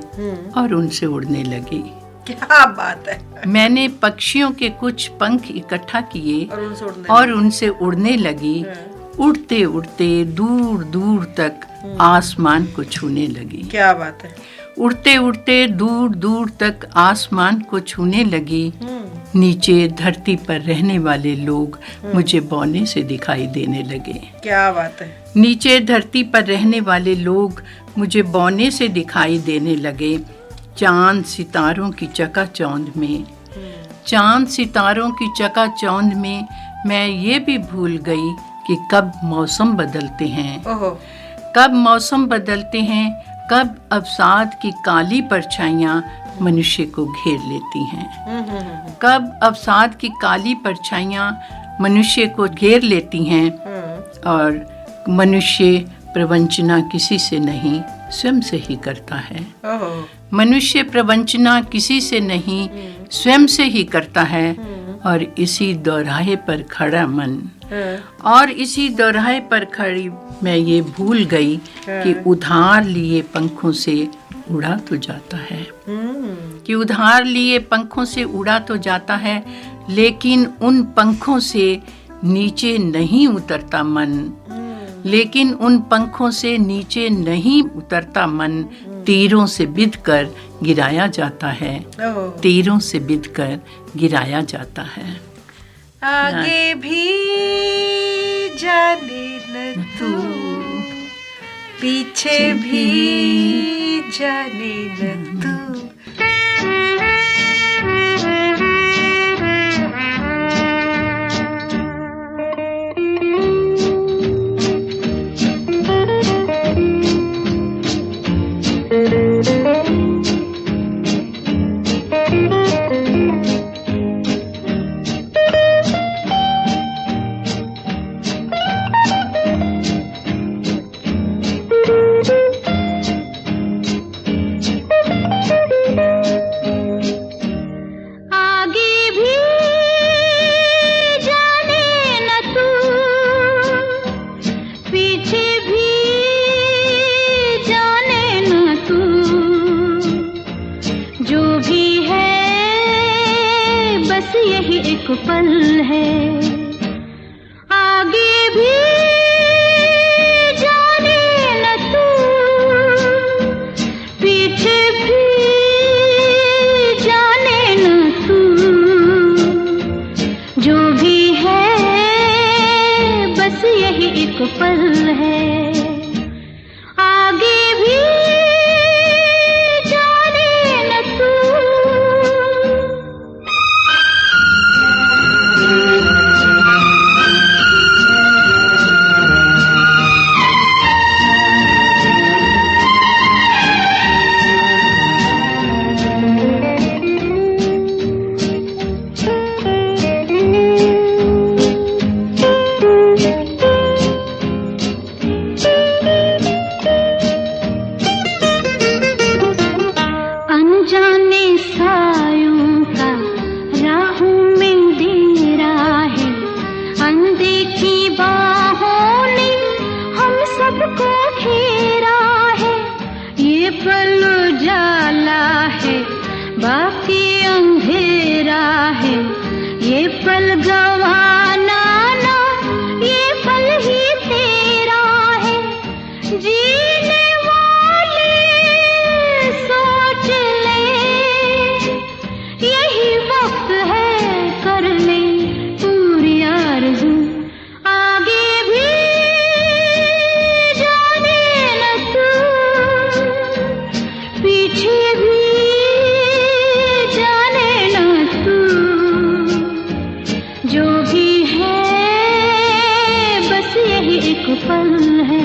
Speaker 3: और उनसे उड़ने लगी।
Speaker 1: क्या बात है।
Speaker 3: मैंने पक्षियों के कुछ पंख इकट्ठा किए और उनसे उड़ने लगी। उड़ते उड़ते दूर दूर तक आसमान को छूने लगी।
Speaker 1: क्या बात है।
Speaker 3: उड़ते उड़ते दूर दूर तक आसमान को छूने लगी। नीचे धरती पर रहने वाले लोग मुझे बौने से दिखाई देने लगे।
Speaker 1: क्या बात है।
Speaker 3: नीचे धरती पर रहने वाले लोग मुझे बौने से दिखाई देने लगे। चांद सितारों की चकाचौंध में, चांद सितारों की चकाचौंध में मैं ये भी भूल गई कि कब मौसम बदलते हैं, कब मौसम बदलते हैं, कब अवसाद की काली परछाइयाँ मनुष्य को घेर लेती हैं, कब अवसाद की काली परछाइयाँ मनुष्य को घेर लेती हैं। और मनुष्य प्रवंचना किसी से नहीं, स्वयं से ही करता है। मनुष्य प्रवंचना किसी से नहीं, स्वयं से ही करता है। और इसी दोराहे पर खड़ा मन, और इसी दोराहे पर खड़ी मैं ये भूल गई कि उधार लिए पंखों से उड़ा तो जाता है, कि उधार लिए पंखों से उड़ा तो जाता है, लेकिन उन पंखों से नीचे नहीं उतरता मन, लेकिन उन पंखों से नीचे नहीं उतरता मन। तीरों से बिधकर गिराया जाता है, तीरों से बिधकर गिराया जाता है।
Speaker 1: आगे भी जाने न तू, पीछे भी जाने न तू।
Speaker 4: पल है, आगे भी जाने न तू, यही एक पल है, आगे भी जाने न तू। अनजाने सायों का राहों में डेरा है, अनदेखी बाहों ने हम सबको घेरा है। ये पल उजाला है, बाकी अंधेरा है, ये पल गवाना ना, ये पल ही तेरा है। जीने वाले सोच ले, यही वक्त है कर ले पूरी आरज़ू, आगे भी जाने न तू, पीछे भी जाने न तू। जो भी है बस यही एक पल है।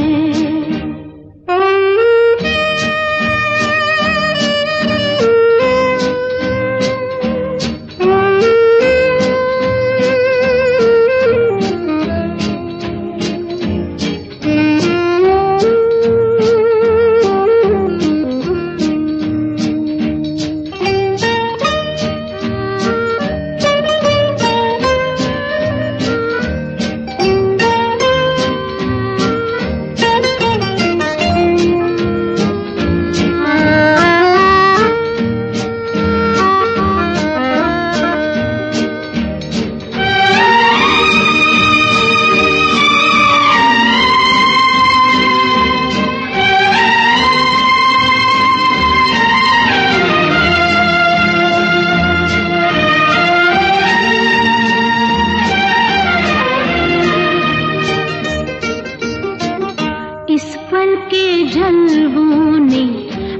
Speaker 4: इस पल के जलवों ने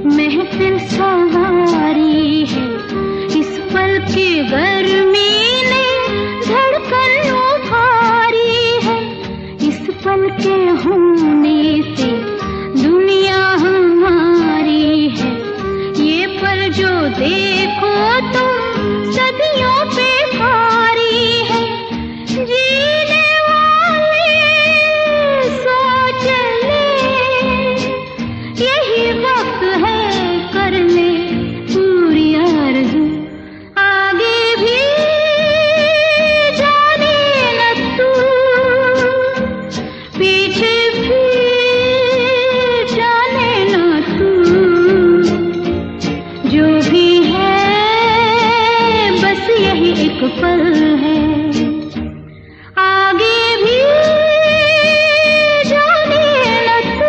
Speaker 4: महफिल सवारी है, इस पल के गर्मी ने धड़कन उभारी है। इस पल के होने से दुनिया हमारी है, ये पल जो देखो तुम सदियों पे भारी है। जीने वाले सोच ले, यही वक्त है कर ले पूरी आरज़ू, आगे भी जाने न तू, पीछे भी जाने न तू। जो भी है बस यही एक पल है, आगे भी जाने न तू।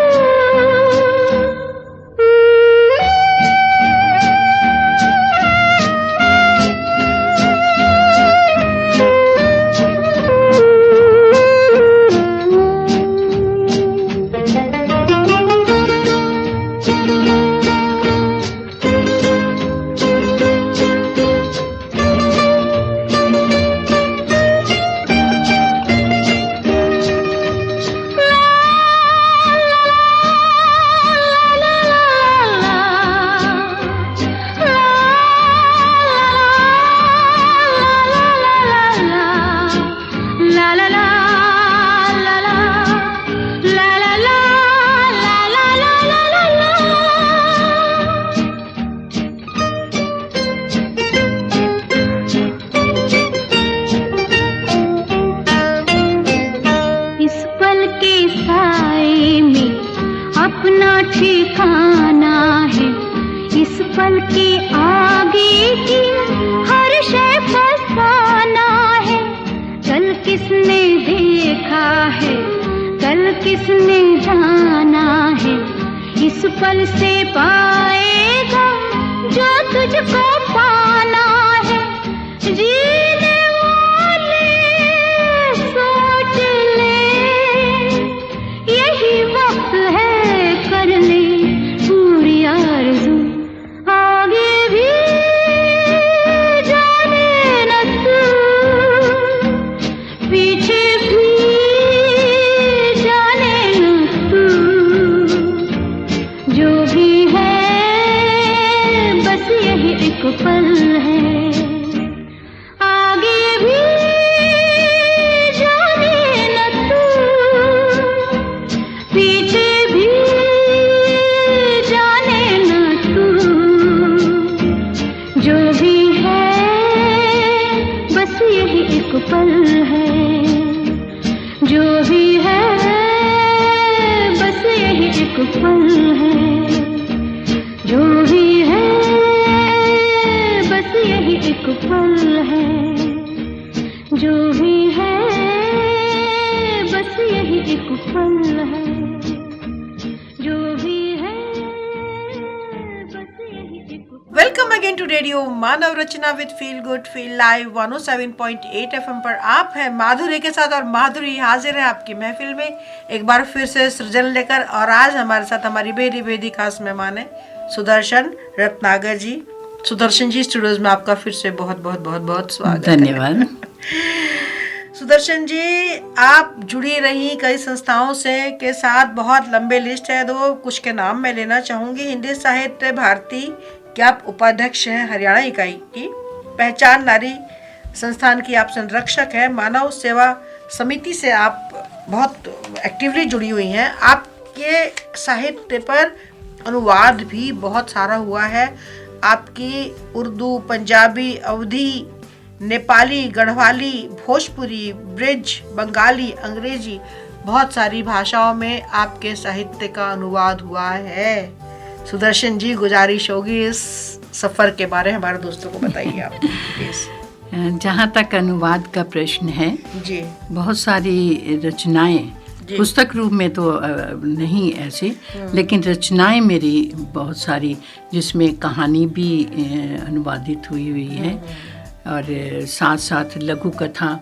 Speaker 4: ठिकाना है इस पल के आगे की हर शय फसाना है। कल किसने देखा है, कल किसने जाना है, इस पल से पाएगा जो तुझको पाना है। जीने वाले सोच ले,
Speaker 1: radio Manav Rachna with feel good feel live 107.8 FM पर आप हैं माधुरी के साथ और माधुरी हाजिर है आपकी महफिल में एक बार फिर से सृजन लेकर। और आज हमारे साथ हमारी बेहदी खास मेहमान है सुदर्शन रत्नागर जी। सुदर्शन जी, स्टूडियोज में आपका फिर से बहुत बहुत बहुत बहुत स्वागत है।
Speaker 3: धन्यवाद।
Speaker 1: सुदर्शन जी, आप जुड़ी रही कई संस्थाओं से के साथ, बहुत लंबे लिस्ट है, तो कुछ के नाम मैं लेना चाहूंगी। हिंदी साहित्य भारती के आप उपाध्यक्ष हैं हरियाणा इकाई की, पहचान नारी संस्थान की आप संरक्षक हैं, मानव सेवा समिति से आप बहुत एक्टिवली जुड़ी हुई हैं। आपके साहित्य पर अनुवाद भी बहुत सारा हुआ है। आपकी उर्दू, पंजाबी, अवधी, नेपाली, गढ़वाली, भोजपुरी, ब्रिज, बंगाली, अंग्रेजी, बहुत सारी भाषाओं में आपके साहित्य का अनुवाद हुआ है। सुदर्शन जी, गुजारिश होगी इस सफ़र के बारे में हमारे दोस्तों को बताइए आप प्लीज।
Speaker 3: जहाँ तक अनुवाद का प्रश्न है
Speaker 1: जी,
Speaker 3: बहुत सारी रचनाएं, पुस्तक रूप में तो नहीं ऐसे, लेकिन रचनाएं मेरी बहुत सारी, जिसमें कहानी भी अनुवादित हुई है और साथ साथ लघु कथा,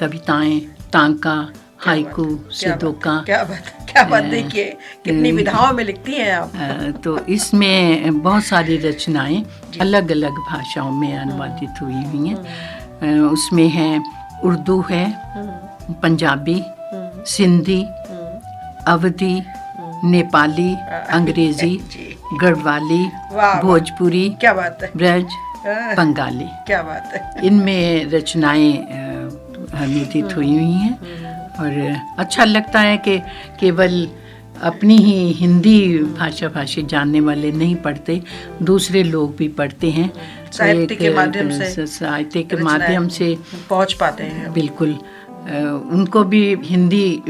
Speaker 3: कविताएं, तांका, हाइकू, सिद्धोका।
Speaker 1: क्या बात देखिए कितनी विधाओं में लिखती हैं आप।
Speaker 3: तो इसमें बहुत सारी रचनाएं अलग अलग भाषाओं में अनुवादित हुई हैं। उसमें है उर्दू है, पंजाबी, सिंधी, अवधी, नेपाली, अंग्रेजी, गढ़वाली, भोजपुरी,
Speaker 1: क्या बात है,
Speaker 3: ब्रज, बंगाली,
Speaker 1: क्या बात है।
Speaker 3: इनमें रचनाएं अनुवादित हुई हैं और अच्छा लगता है कि केवल अपनी ही हिंदी भाषी जानने वाले नहीं पढ़ते, दूसरे लोग भी पढ़ते हैं,
Speaker 1: साहित्य के माध्यम से,
Speaker 3: साहित्य के माध्यम से
Speaker 1: पहुंच पाते हैं।
Speaker 3: बिल्कुल, उनको भी हिंदी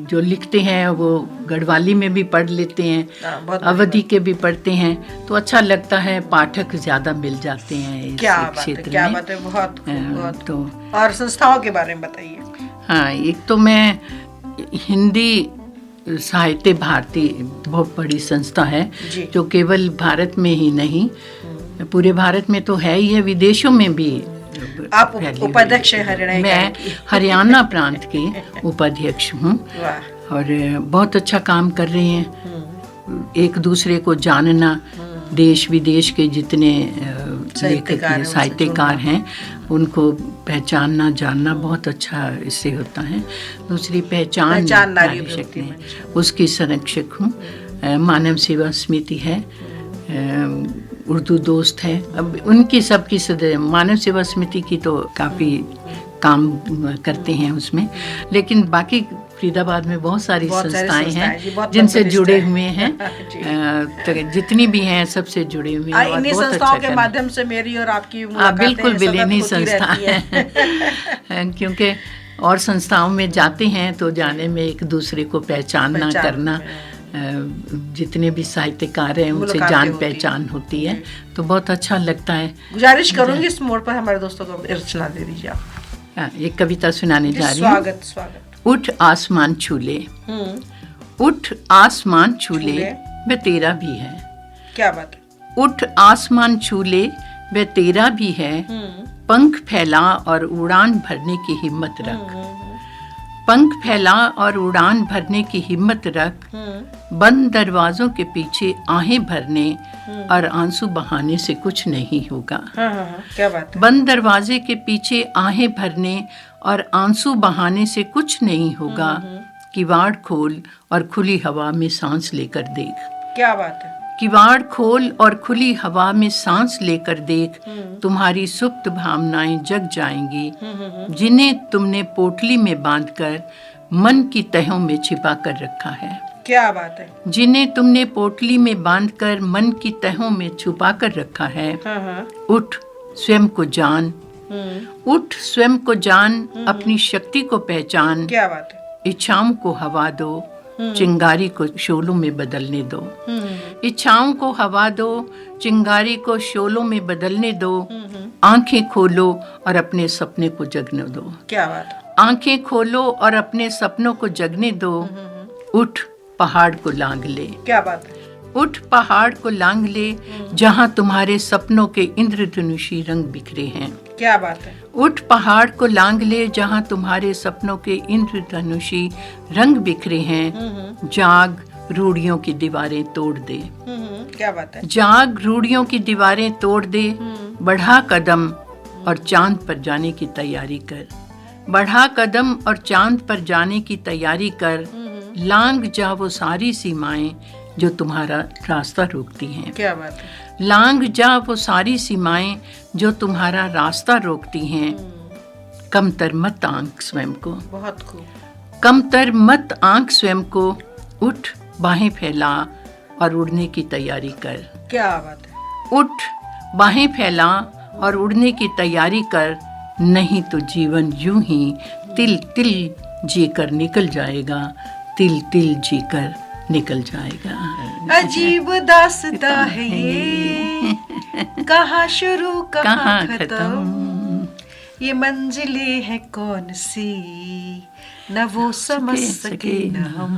Speaker 3: जो लिखते हैं वो गढ़वाली में भी पढ़ लेते हैं, अवधी के भी पढ़ते हैं, तो अच्छा लगता है, पाठक ज्यादा मिल जाते हैं इस क्षेत्र में।
Speaker 1: क्या बात है, बहुत। तो और संस्थाओं के बारे में बताइए।
Speaker 3: हाँ, एक तो मैं हिंदी साहित्य भारती बहुत बड़ी संस्था है जो केवल भारत में ही नहीं, पूरे भारत में तो है ही है, विदेशों में भी
Speaker 1: आप उपाध्यक्ष हैं हरियाणा।
Speaker 3: मैं हरियाणा प्रांत के उपाध्यक्ष हूँ और बहुत अच्छा काम कर रहे हैं। एक दूसरे को जानना, देश विदेश के जितने लेखक हैं, साहित्यकार हैं, उनको पहचानना, जानना बहुत अच्छा इससे होता है। दूसरी पहचान नारी शक्ति में, उसकी संरक्षक हूँ। मानव सेवा समिति है, उर्दू दोस्त है, अब उनकी सबकी मानव सेवा समिति की तो काफ़ी काम करते हैं उसमें, लेकिन बाकी फरीदाबाद में बहुत सारी संस्थाएं हैं जिनसे जुड़े हुए हैं। तो जितनी भी हैं सबसे जुड़े हुए हैं।
Speaker 1: इन्हीं संस्थाओं के माध्यम से मेरी और आपकी
Speaker 3: बिल्कुल इन्हीं संस्था हैं क्योंकि और संस्थाओं में जाते हैं तो जाने में एक दूसरे को पहचानना करना, जितने भी साहित्यकार हैं उनसे जान पहचान होती है, तो बहुत अच्छा लगता है।
Speaker 1: गुजारिश करूंगी इस मोड़ पर हमारे दोस्तों को रचना दे दीजिए आप।
Speaker 3: एक कविता सुनाने जा रही हूँ।
Speaker 1: स्वागत।
Speaker 3: उठ आसमान छूले, उठ आसमान छूले वे तेरा भी है।
Speaker 1: क्या बात है।
Speaker 3: उठ आसमान छूले वे तेरा भी है, पंख फैला और उड़ान भरने की हिम्मत रख। पंख फैला और उड़ान भरने की हिम्मत रख, बंद दरवाजों के पीछे आहें भरने और आंसू बहाने से कुछ नहीं होगा।
Speaker 1: क्या बात है।
Speaker 3: बंद दरवाजे के पीछे आहें भरने और आंसू बहाने से कुछ नहीं होगा, किवाड़ खोल और खुली हवा में सांस लेकर देख।
Speaker 1: क्या बात है।
Speaker 3: किवाड़ खोल और खुली हवा में सांस लेकर देख, तुम्हारी सुप्त भावनाएं जग जाएंगी, जिन्हें तुमने पोटली में बांधकर मन की तहों में छिपा कर रखा है।
Speaker 1: क्या बात है।
Speaker 3: जिन्हें तुमने पोटली में बांधकर मन की तहों में छुपा कर रखा है। उठ स्वयं को जान, उठ स्वयं को जान, अपनी शक्ति को पहचान।
Speaker 1: क्या बात है।
Speaker 3: इच्छाओं को हवा दो, चिंगारी को शोलों में बदलने दो। इच्छाओं को हवा दो, चिंगारी को शोलों में बदलने दो। आंखें खोलो और अपने सपने को जगने दो।
Speaker 1: क्या बात।
Speaker 3: आंखें खोलो और अपने सपनों को जगने दो। उठ पहाड़ को लांग ले।
Speaker 1: क्या बात है।
Speaker 3: उठ पहाड़ को लांग ले जहाँ तुम्हारे सपनों के इंद्रधनुषी रंग बिखरे हैं।
Speaker 1: क्या बात है।
Speaker 3: उठ पहाड़ को लांग ले जहाँ तुम्हारे सपनों के इंद्रधनुषी रंग बिखरे हैं। जाग रूढ़ियों की दीवारें तोड़ दे।
Speaker 1: क्या बात है।
Speaker 3: जाग रूढ़ियों की दीवारें तोड़ दे। बढ़ा कदम और चांद पर जाने की तैयारी कर। बढ़ा कदम और चांद पर जाने की तैयारी कर। लांग जा वो सारी सीमाएं जो तुम्हारा रास्ता रोकती हैं।
Speaker 1: क्या बात है।
Speaker 3: लांग जा वो सारी सीमाएं जो तुम्हारा रास्ता रोकती हैं। कमतर मत आंक स्वयं को।
Speaker 1: बहुत खूब।
Speaker 3: कमतर मत आंक स्वयं को। उठ बाहें फैला और उड़ने की तैयारी कर।
Speaker 1: क्या बात है।
Speaker 3: उठ बाहें फैला और उड़ने की तैयारी कर। नहीं तो जीवन यूं ही तिल तिल जीकर निकल जाएगा। तिल तिल जीकर निकल जाएगा।
Speaker 1: अजीब दास्ता है ये, कहाँ शुरू कहाँ खत्म। ये मंजिलें हैं कौन सी, न वो समझ सके न हम।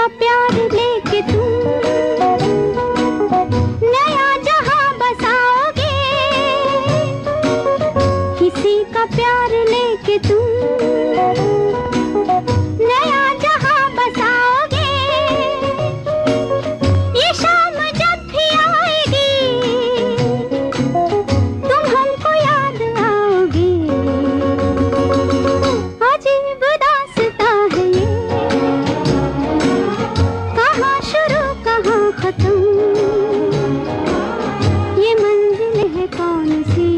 Speaker 4: का प्यार लेके तुम नया जहां बसाओगे, किसी का प्यार लेके तुम नया जहां बसाओगे। ये शाम जब भी आएगी तुम हमको याद आओगे। अजीब दास्तां है ये, कहाँ शुरू कहाँ खत्म, ये मंजिल है कौन सी,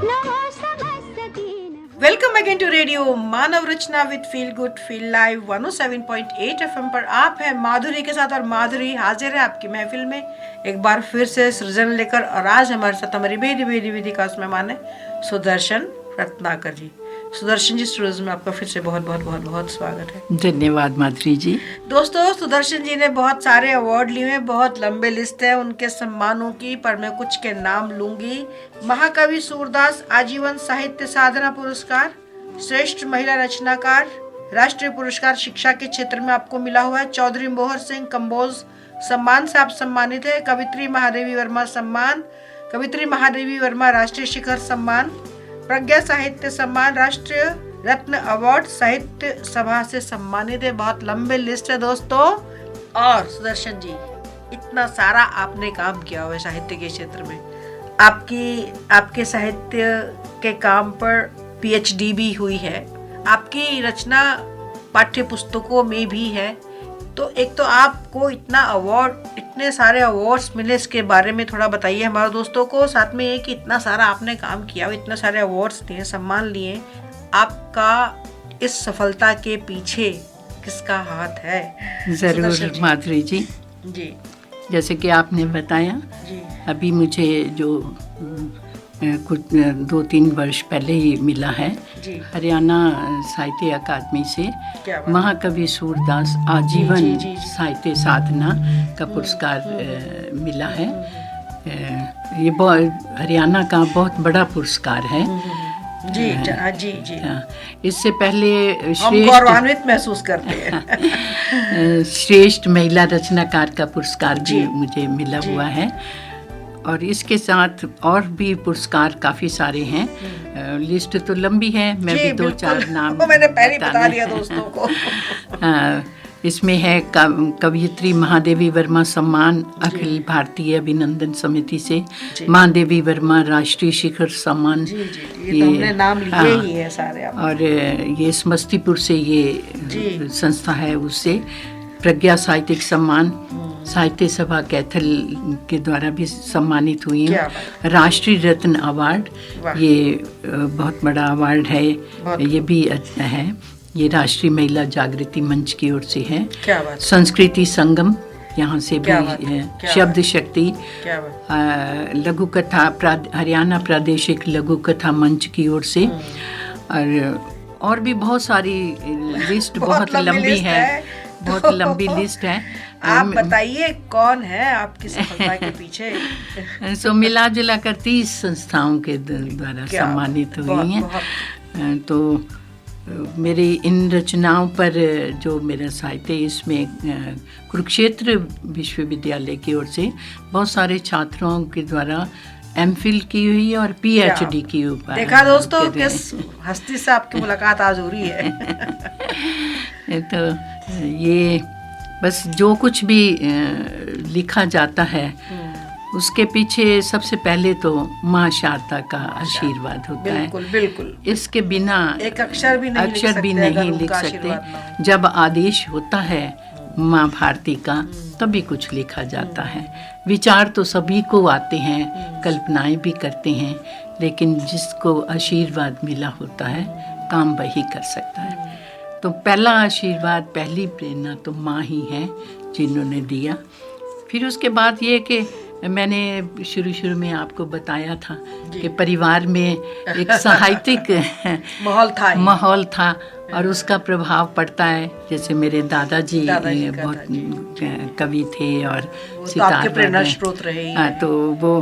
Speaker 4: न हो समझ सकी न।
Speaker 1: Welcome again to radio Manav Rachna with feel good feel live 107.8 FM पर आप हैं माधुरी के साथ और माधुरी हाजिर है आपकी महफिल में एक बार फिर से सृजन लेकर। और आज हमारे साथ हमारी बेदी खास मेहमान है सुदर्शन रत्नाकर जी। सुदर्शन जी स्टूडियोज में आपका फिर से बहुत स्वागत है।
Speaker 3: धन्यवाद माधुरी जी।
Speaker 1: दोस्तों सुदर्शन जी ने बहुत सारे अवार्ड लिए हैं, बहुत लंबे लिस्ट है उनके सम्मानों की, पर मैं कुछ के नाम लूंगी। महाकवि सूरदास आजीवन साहित्य साधना पुरस्कार, श्रेष्ठ महिला रचनाकार, राष्ट्रीय पुरस्कार शिक्षा के क्षेत्र में आपको मिला हुआ है। चौधरी मोहर सिंह कंबोज सम्मान से आप सम्मानित है। कवित्री महादेवी वर्मा सम्मान, कवित्री महादेवी वर्मा राष्ट्रीय शिखर सम्मान, प्रज्ञा साहित्य सम्मान, राष्ट्रीय रत्न अवार्ड, साहित्य सभा से सम्मानित है। बहुत लंबे लिस्ट है दोस्तों। और सुदर्शन जी इतना सारा आपने काम किया हुआ है साहित्य के क्षेत्र में, आपके साहित्य के काम पर पीएचडी भी हुई है, आपकी रचना पाठ्य पुस्तकों में भी है। तो एक तो आपको इतना अवार्ड, इतने सारे अवार्ड्स मिले, इसके बारे में थोड़ा बताइए हमारे दोस्तों को। साथ में ये कि इतना सारा आपने काम किया, इतने सारे अवार्ड्स लिए, सम्मान लिए, आपका इस सफलता के पीछे किसका हाथ है?
Speaker 3: जरूर माधुरी जी। जैसे कि आपने बताया
Speaker 1: जी,
Speaker 3: अभी मुझे जो कुछ 2-3 वर्ष पहले ही मिला है
Speaker 1: जी।
Speaker 3: हरियाणा साहित्य अकादमी से
Speaker 1: क्या बात।
Speaker 3: महाकवि सूरदास आजीवन
Speaker 1: जी, जी, जी।
Speaker 3: साहित्य साधना का पुरस्कार मिला है। ये हरियाणा का बहुत बड़ा पुरस्कार है।
Speaker 1: जी जी जी।
Speaker 3: इससे पहले
Speaker 1: हम गौरवान्वित महसूस करते हैं।
Speaker 3: श्रेष्ठ महिला रचनाकार का पुरस्कार भी मुझे मिला
Speaker 1: जी।
Speaker 3: हुआ है। और इसके साथ और भी पुरस्कार काफ़ी सारे हैं। लिस्ट तो लंबी है, मैं भी 2-4 नाम
Speaker 1: वो मैंने पहले बता
Speaker 3: बताने
Speaker 1: दिया दोस्तों को।
Speaker 3: इसमें है कवयित्री महादेवी वर्मा सम्मान अखिल भारतीय अभिनंदन समिति से, महादेवी वर्मा राष्ट्रीय शिखर सम्मान।
Speaker 1: जी जी, ये तो हमने नाम लिए ही है सारे।
Speaker 3: और ये समस्तीपुर से ये संस्था है, उससे प्रज्ञा साहित्यिक सम्मान, साहित्य सभा कैथल के द्वारा भी सम्मानित हुई हैं। राष्ट्रीय रत्न अवार्ड, ये बहुत बड़ा अवार्ड है, ये भी है, ये राष्ट्रीय महिला जागृति मंच की ओर से है।
Speaker 1: क्या बात।
Speaker 3: संस्कृति संगम यहाँ से भी है। शब्द शक्ति, लघु कथा, हरियाणा प्रादेशिक लघु कथा मंच की ओर से। और भी बहुत सारी लिस्ट बहुत लंबी है, बहुत लंबी लिस्ट है।
Speaker 1: आप बताइए कौन है आपकी सफलता के पीछे?
Speaker 3: सो मिला जुला कर 30 संस्थाओं के द्वारा सम्मानित हुई हैं। तो मेरी इन रचनाओं पर जो मेरा साहित्य, इसमें कुरुक्षेत्र विश्वविद्यालय की ओर से बहुत सारे छात्रों के द्वारा एमफिल की हुई और पीएचडी की हुई।
Speaker 1: देखा दोस्तों किस हस्ती से आपकी मुलाकात आज हो रही है।
Speaker 3: तो ये बस जो कुछ भी लिखा जाता है उसके पीछे सबसे पहले तो माँ शारदा का आशीर्वाद होता है।
Speaker 1: बिल्कुल बिल्कुल।
Speaker 3: इसके बिना
Speaker 1: एक अक्षर भी नहीं लिख सकते।
Speaker 3: जब आदेश होता है माँ भारती का तभी कुछ लिखा जाता है। विचार तो सभी को आते हैं, कल्पनाएं भी करते हैं, लेकिन जिसको आशीर्वाद मिला होता है काम वही कर सकता है। तो पहला आशीर्वाद, पहली प्रेरणा तो माँ ही है जिन्होंने दिया। फिर उसके बाद ये कि मैंने शुरू में आपको बताया था कि परिवार में एक साहित्यिक माहौल था और उसका प्रभाव पड़ता है। जैसे मेरे दादाजी बहुत कवि थे और
Speaker 1: सितार प्रेरणा स्रोत रहे।
Speaker 3: तो वो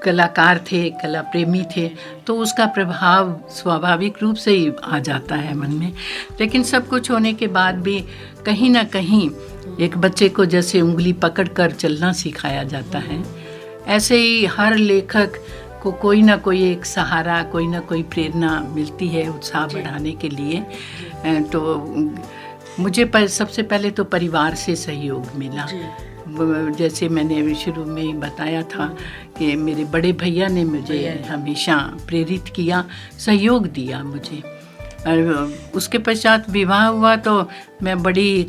Speaker 3: कलाकार थे, कला प्रेमी थे, तो उसका प्रभाव स्वाभाविक रूप से ही आ जाता है मन में। लेकिन सब कुछ होने के बाद भी कहीं ना कहीं एक बच्चे को जैसे उंगली पकड़कर चलना सिखाया जाता है, ऐसे ही हर लेखक को कोई ना कोई एक सहारा, कोई ना कोई प्रेरणा मिलती है उत्साह बढ़ाने के लिए। तो मुझे सबसे पहले तो परिवार से सहयोग मिला। जैसे मैंने शुरू में ही बताया था कि मेरे बड़े भैया ने मुझे हमेशा प्रेरित किया, सहयोग दिया मुझे। और उसके पश्चात विवाह हुआ तो मैं बड़ी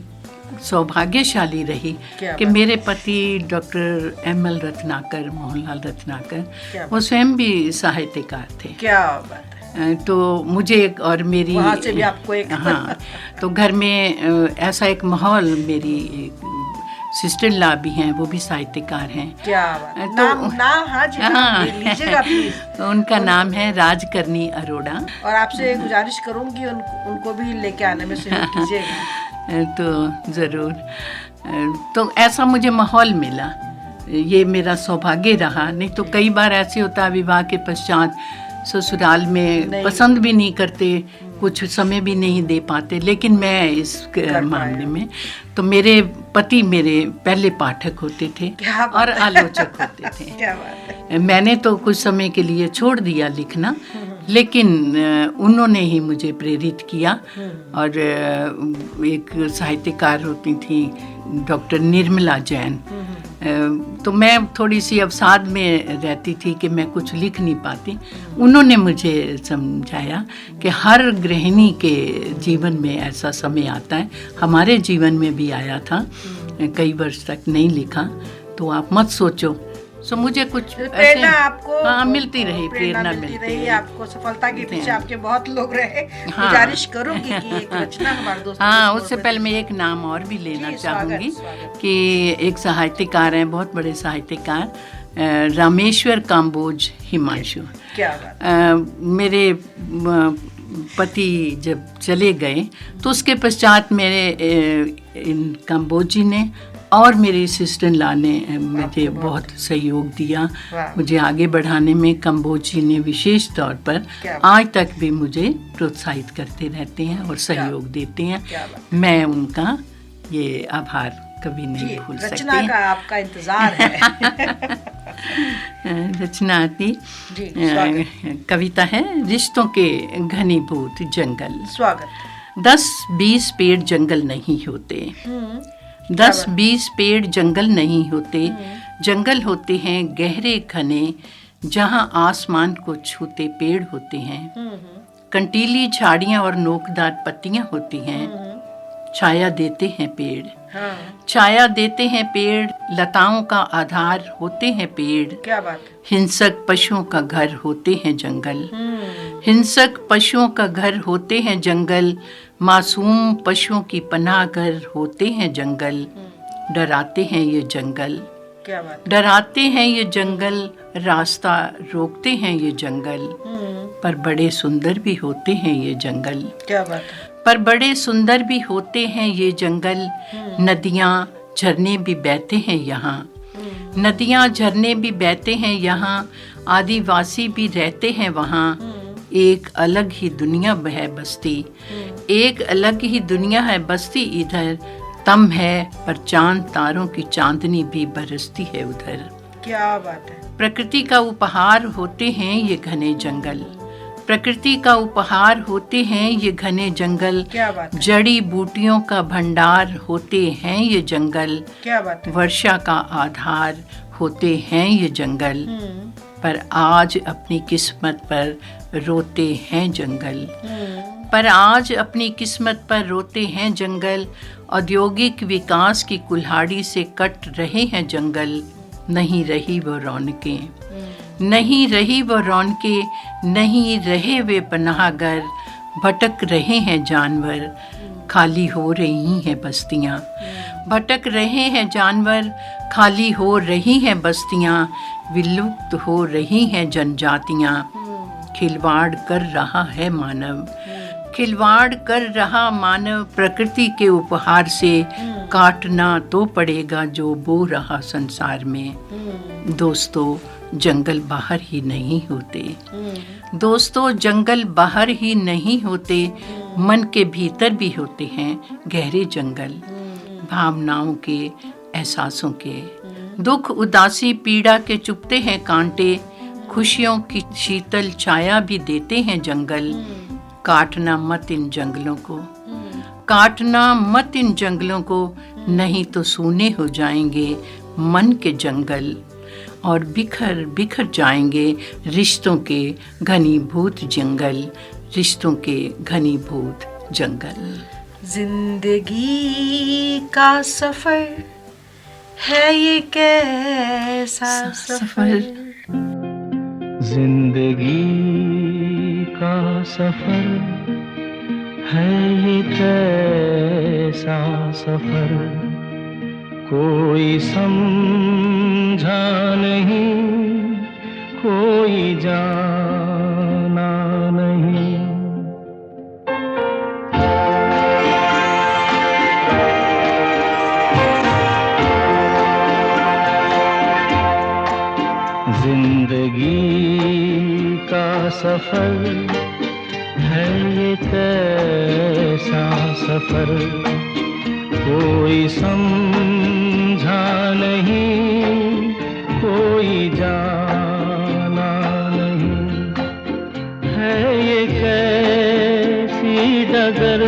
Speaker 3: सौभाग्यशाली रही कि मेरे पति डॉक्टर एम.एल. रत्नाकर, मोहनलाल रत्नाकर, वो स्वयं भी साहित्यकार थे।
Speaker 1: क्या बात है।
Speaker 3: तो मुझे और मेरी
Speaker 1: वहाँ से भी आपको एक
Speaker 3: हाँ, तो घर में ऐसा एक माहौल, मेरी सिस्टर ला भी हैं, वो भी साहित्यकार हैं।
Speaker 1: क्या बात है।
Speaker 3: तो
Speaker 1: नाम हाँ जी,
Speaker 3: हाँ,
Speaker 1: लीजिएगा प्लीज।
Speaker 3: उनका नाम है राजकरनी अरोड़ा।
Speaker 1: और आपसे गुजारिश करूंगी उनको भी लेके आने में सहयोग कीजिएगा।
Speaker 3: तो ज़रूर। तो ऐसा मुझे माहौल मिला, ये मेरा सौभाग्य रहा। नहीं तो कई बार ऐसे होता है विवाह के पश्चात ससुराल में पसंद भी नहीं करते, कुछ समय भी नहीं दे पाते। लेकिन मैं इस मामले में तो मेरे पति मेरे पहले पाठक होते थे और आलोचक होते थे।
Speaker 1: क्या बात है।
Speaker 3: मैंने तो कुछ समय के लिए छोड़ दिया लिखना, लेकिन उन्होंने ही मुझे प्रेरित किया। और एक साहित्यकार होती थी डॉक्टर निर्मला जैन, तो मैं थोड़ी सी अवसाद में रहती थी कि मैं कुछ लिख नहीं पाती। उन्होंने मुझे समझाया कि हर गृहिणी के जीवन में ऐसा समय आता है, हमारे जीवन में भी आया था, कई वर्ष तक नहीं लिखा, तो आप मत सोचो। सो मुझे कुछ
Speaker 1: प्रेरणा आपको
Speaker 3: मिलती रही, प्रेरणा मिलती रही
Speaker 1: आपको। सफलता के पीछे आपके बहुत लोग रहे। गुजारिश करूंगी कि एक रचना हमारे दोस्तों।
Speaker 3: हाँ, उससे पहले मैं एक नाम और भी लेना चाहूँगी कि एक साहित्यकार हैं, बहुत बड़े साहित्यकार, रामेश्वर काम्बोज हिमांशु।
Speaker 1: क्या बात।
Speaker 3: मेरे पति जब चले गए तो उसके पश्चात मेरे काम्बोज जी ने और मेरी सिस्टर ला ने मुझे बहुत सहयोग दिया, मुझे आगे बढ़ाने में। काम्बोज जी ने विशेष तौर पर आज तक भी मुझे प्रोत्साहित करते रहते हैं और सहयोग देते हैं। मैं उनका ये आभार कभी नहीं भूल सकती।
Speaker 1: रचना का आपका इंतजार है।
Speaker 3: रचना आती कविता है रिश्तों के घनीभूत जंगल।
Speaker 1: स्वागत।
Speaker 3: 10-20 पेड़ जंगल नहीं होते, 10-20 पेड़ जंगल नहीं होते, जंगल होते हैं गहरे घने, जहाँ आसमान को छूते पेड़ होते हैं। कंटीली झाड़ियाँ और नोकदार पत्तियाँ होती हैं, छाया देते हैं पेड़। छाया देते हैं पेड़, लताओं का आधार होते हैं पेड़।
Speaker 1: क्या बात।
Speaker 3: हिंसक पशुओं का घर होते हैं जंगल, हिंसक पशुओं का घर होते हैं जंगल, मासूम पशुओं की पनाह घर होते हैं जंगल। डराते हैं ये जंगल,
Speaker 1: क्या बात।
Speaker 3: डराते हैं ये जंगल, रास्ता रोकते हैं ये जंगल, पर बड़े सुंदर भी होते हैं ये जंगल।
Speaker 1: क्या बात।
Speaker 3: पर बड़े सुंदर भी होते हैं ये जंगल। नदियाँ झरने भी बहते हैं यहाँ, नदियाँ झरने भी बहते हैं यहाँ, आदिवासी भी रहते हैं वहाँ। एक अलग ही दुनिया है बस्ती, एक अलग ही दुनिया है बस्ती इधर। तम है पर चांद तारों की चांदनी भी बरसती है उधर।
Speaker 1: क्या बात है।
Speaker 3: प्रकृति का उपहार होते हैं ये घने जंगल, प्रकृति का उपहार होते हैं ये घने जंगल।
Speaker 1: क्या बात है।
Speaker 3: जड़ी बूटियों का भंडार होते हैं ये जंगल।
Speaker 1: क्या बात है।
Speaker 3: वर्षा का आधार होते हैं ये जंगल, पर आज अपनी किस्मत पर रोते हैं जंगल। पर आज अपनी किस्मत पर रोते हैं जंगल। औद्योगिक विकास की कुल्हाड़ी से कट रहे हैं जंगल। नहीं रही वो रौनकें, नहीं रही वो रौनकें, नहीं रहे वे पनाहगर। भटक रहे हैं जानवर, खाली हो रही हैं बस्तियाँ। भटक रहे हैं जानवर, खाली हो रही हैं बस्तियाँ। विलुप्त हो रही हैं जनजातियाँ। खिलवाड़ कर रहा है मानव, खिलवाड़ कर रहा मानव प्रकृति के उपहार से। काटना तो पड़ेगा जो बो रहा संसार में। दोस्तों जंगल बाहर ही नहीं होते। दोस्तों, जंगल बाहर ही नहीं होते, मन के भीतर भी होते हैं गहरे जंगल, भावनाओं के, एहसासों के। दुख, उदासी, पीड़ा के चुभते हैं कांटे, खुशियों की शीतल छाया भी देते हैं जंगल। काटना मत इन जंगलों को, काटना मत इन जंगलों को, नहीं तो सूने हो जाएंगे मन के जंगल, और बिखर बिखर जाएंगे रिश्तों के घनीभूत जंगल, रिश्तों के घनीभूत जंगल।
Speaker 1: जिंदगी का सफर है ये कैसा सफर,
Speaker 5: जिंदगी का सफर है ये कैसा सफर, कोई समझा नहीं, कोई जाना नहीं। जिंदगी का सफर है ये कैसा सफर, कोई समझा नहीं, कोई जाना नहीं। है ये कैसी डगर,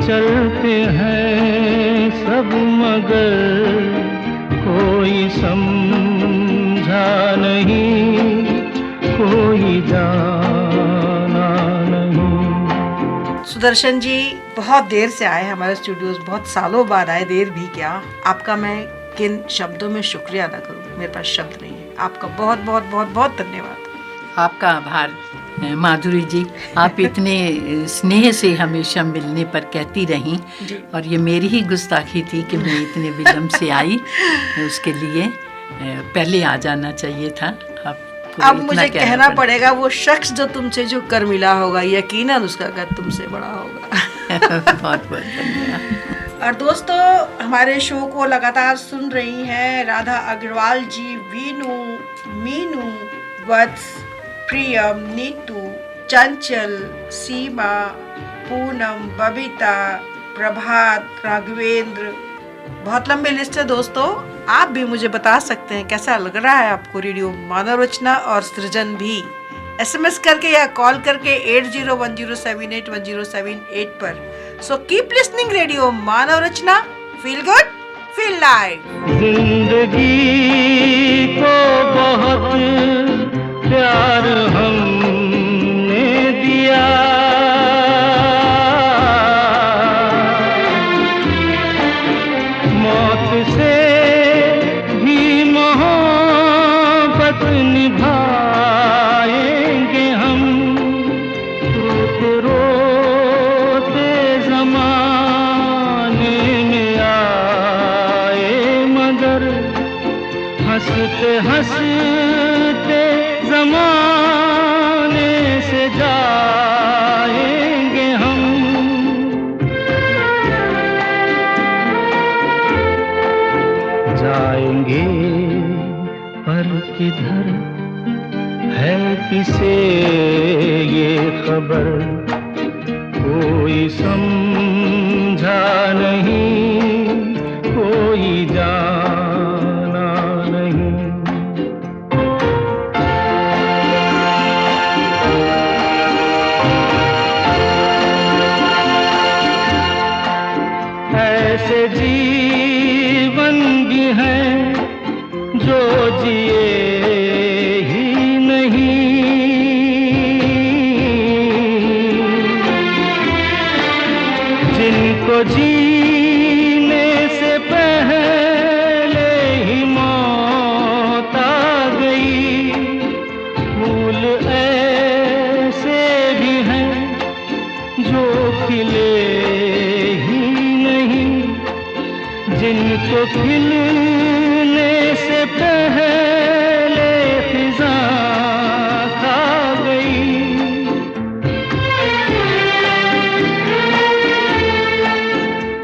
Speaker 5: चलते हैं सब मगर, कोई समझा नहीं, कोई जाना नहीं।
Speaker 1: सुदर्शन जी बहुत देर से आए हमारे स्टूडियोज, बहुत सालों बाद आए, देर भी क्या। आपका मैं किन शब्दों में शुक्रिया अदा करूं, मेरे पास शब्द नहीं है। आपका बहुत बहुत बहुत बहुत धन्यवाद।
Speaker 3: आपका आभार माधुरी जी, आप इतने स्नेह से हमेशा मिलने पर कहती रहीं, और ये मेरी ही गुस्ताखी थी कि मैं इतने विलम्ब से आई। उसके लिए पहले आ जाना चाहिए था।
Speaker 1: अब मुझे कहना पड़ेगा, वो शख्स जो तुमसे जो कर मिला होगा, यकीनन उसका कद तुमसे बड़ा होगा।
Speaker 3: बहुत बहुत धन्यवाद।
Speaker 1: और दोस्तों, हमारे शो को लगातार सुन रही हैं राधा अग्रवाल जी, वीनू, मीनू, वत्स, प्रियम, नीतू, चंचल, सीमा, पूनम, बबीता, प्रभात, राघवेंद्र। बहुत लंबी लिस्ट है दोस्तों। आप भी मुझे बता सकते हैं कैसा लग रहा है आपको रेडियो मानव रचना और सृजन भी। SMS करके या कॉल करके 8010781078 पर। So keep listening radio Manav Rachna. Feel good, feel live.
Speaker 5: जिंदगी को बहुत प्यार हमने दिया, मौत से भी मोहब्बत निभाएंगे हम, रोते रोते ज़माने में आए मगर, हंसते हंसते ज़माने से जाएंगे हम। जाएंगे पर किधर है किसे ये खबर, कोई समझा नहीं, कोई जाना नहीं। ऐसे जीवन भी हैं जो जिए ही नहीं, जिनको जीने से पहले ही मौत आ गई। फूल ऐसे भी हैं जो खिले ही नहीं, जिनको खिलने से पहले फिजा खा गई।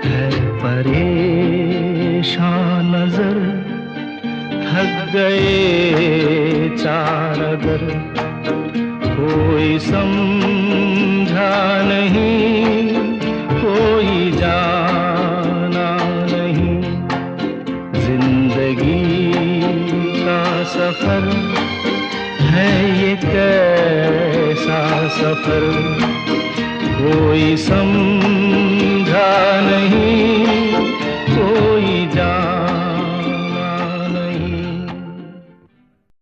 Speaker 5: है परेशान नजर, थक गए कोई समझा नहीं, कोई जाना नहीं। जिंदगी का सफर है ये कैसा सफर, कोई समझा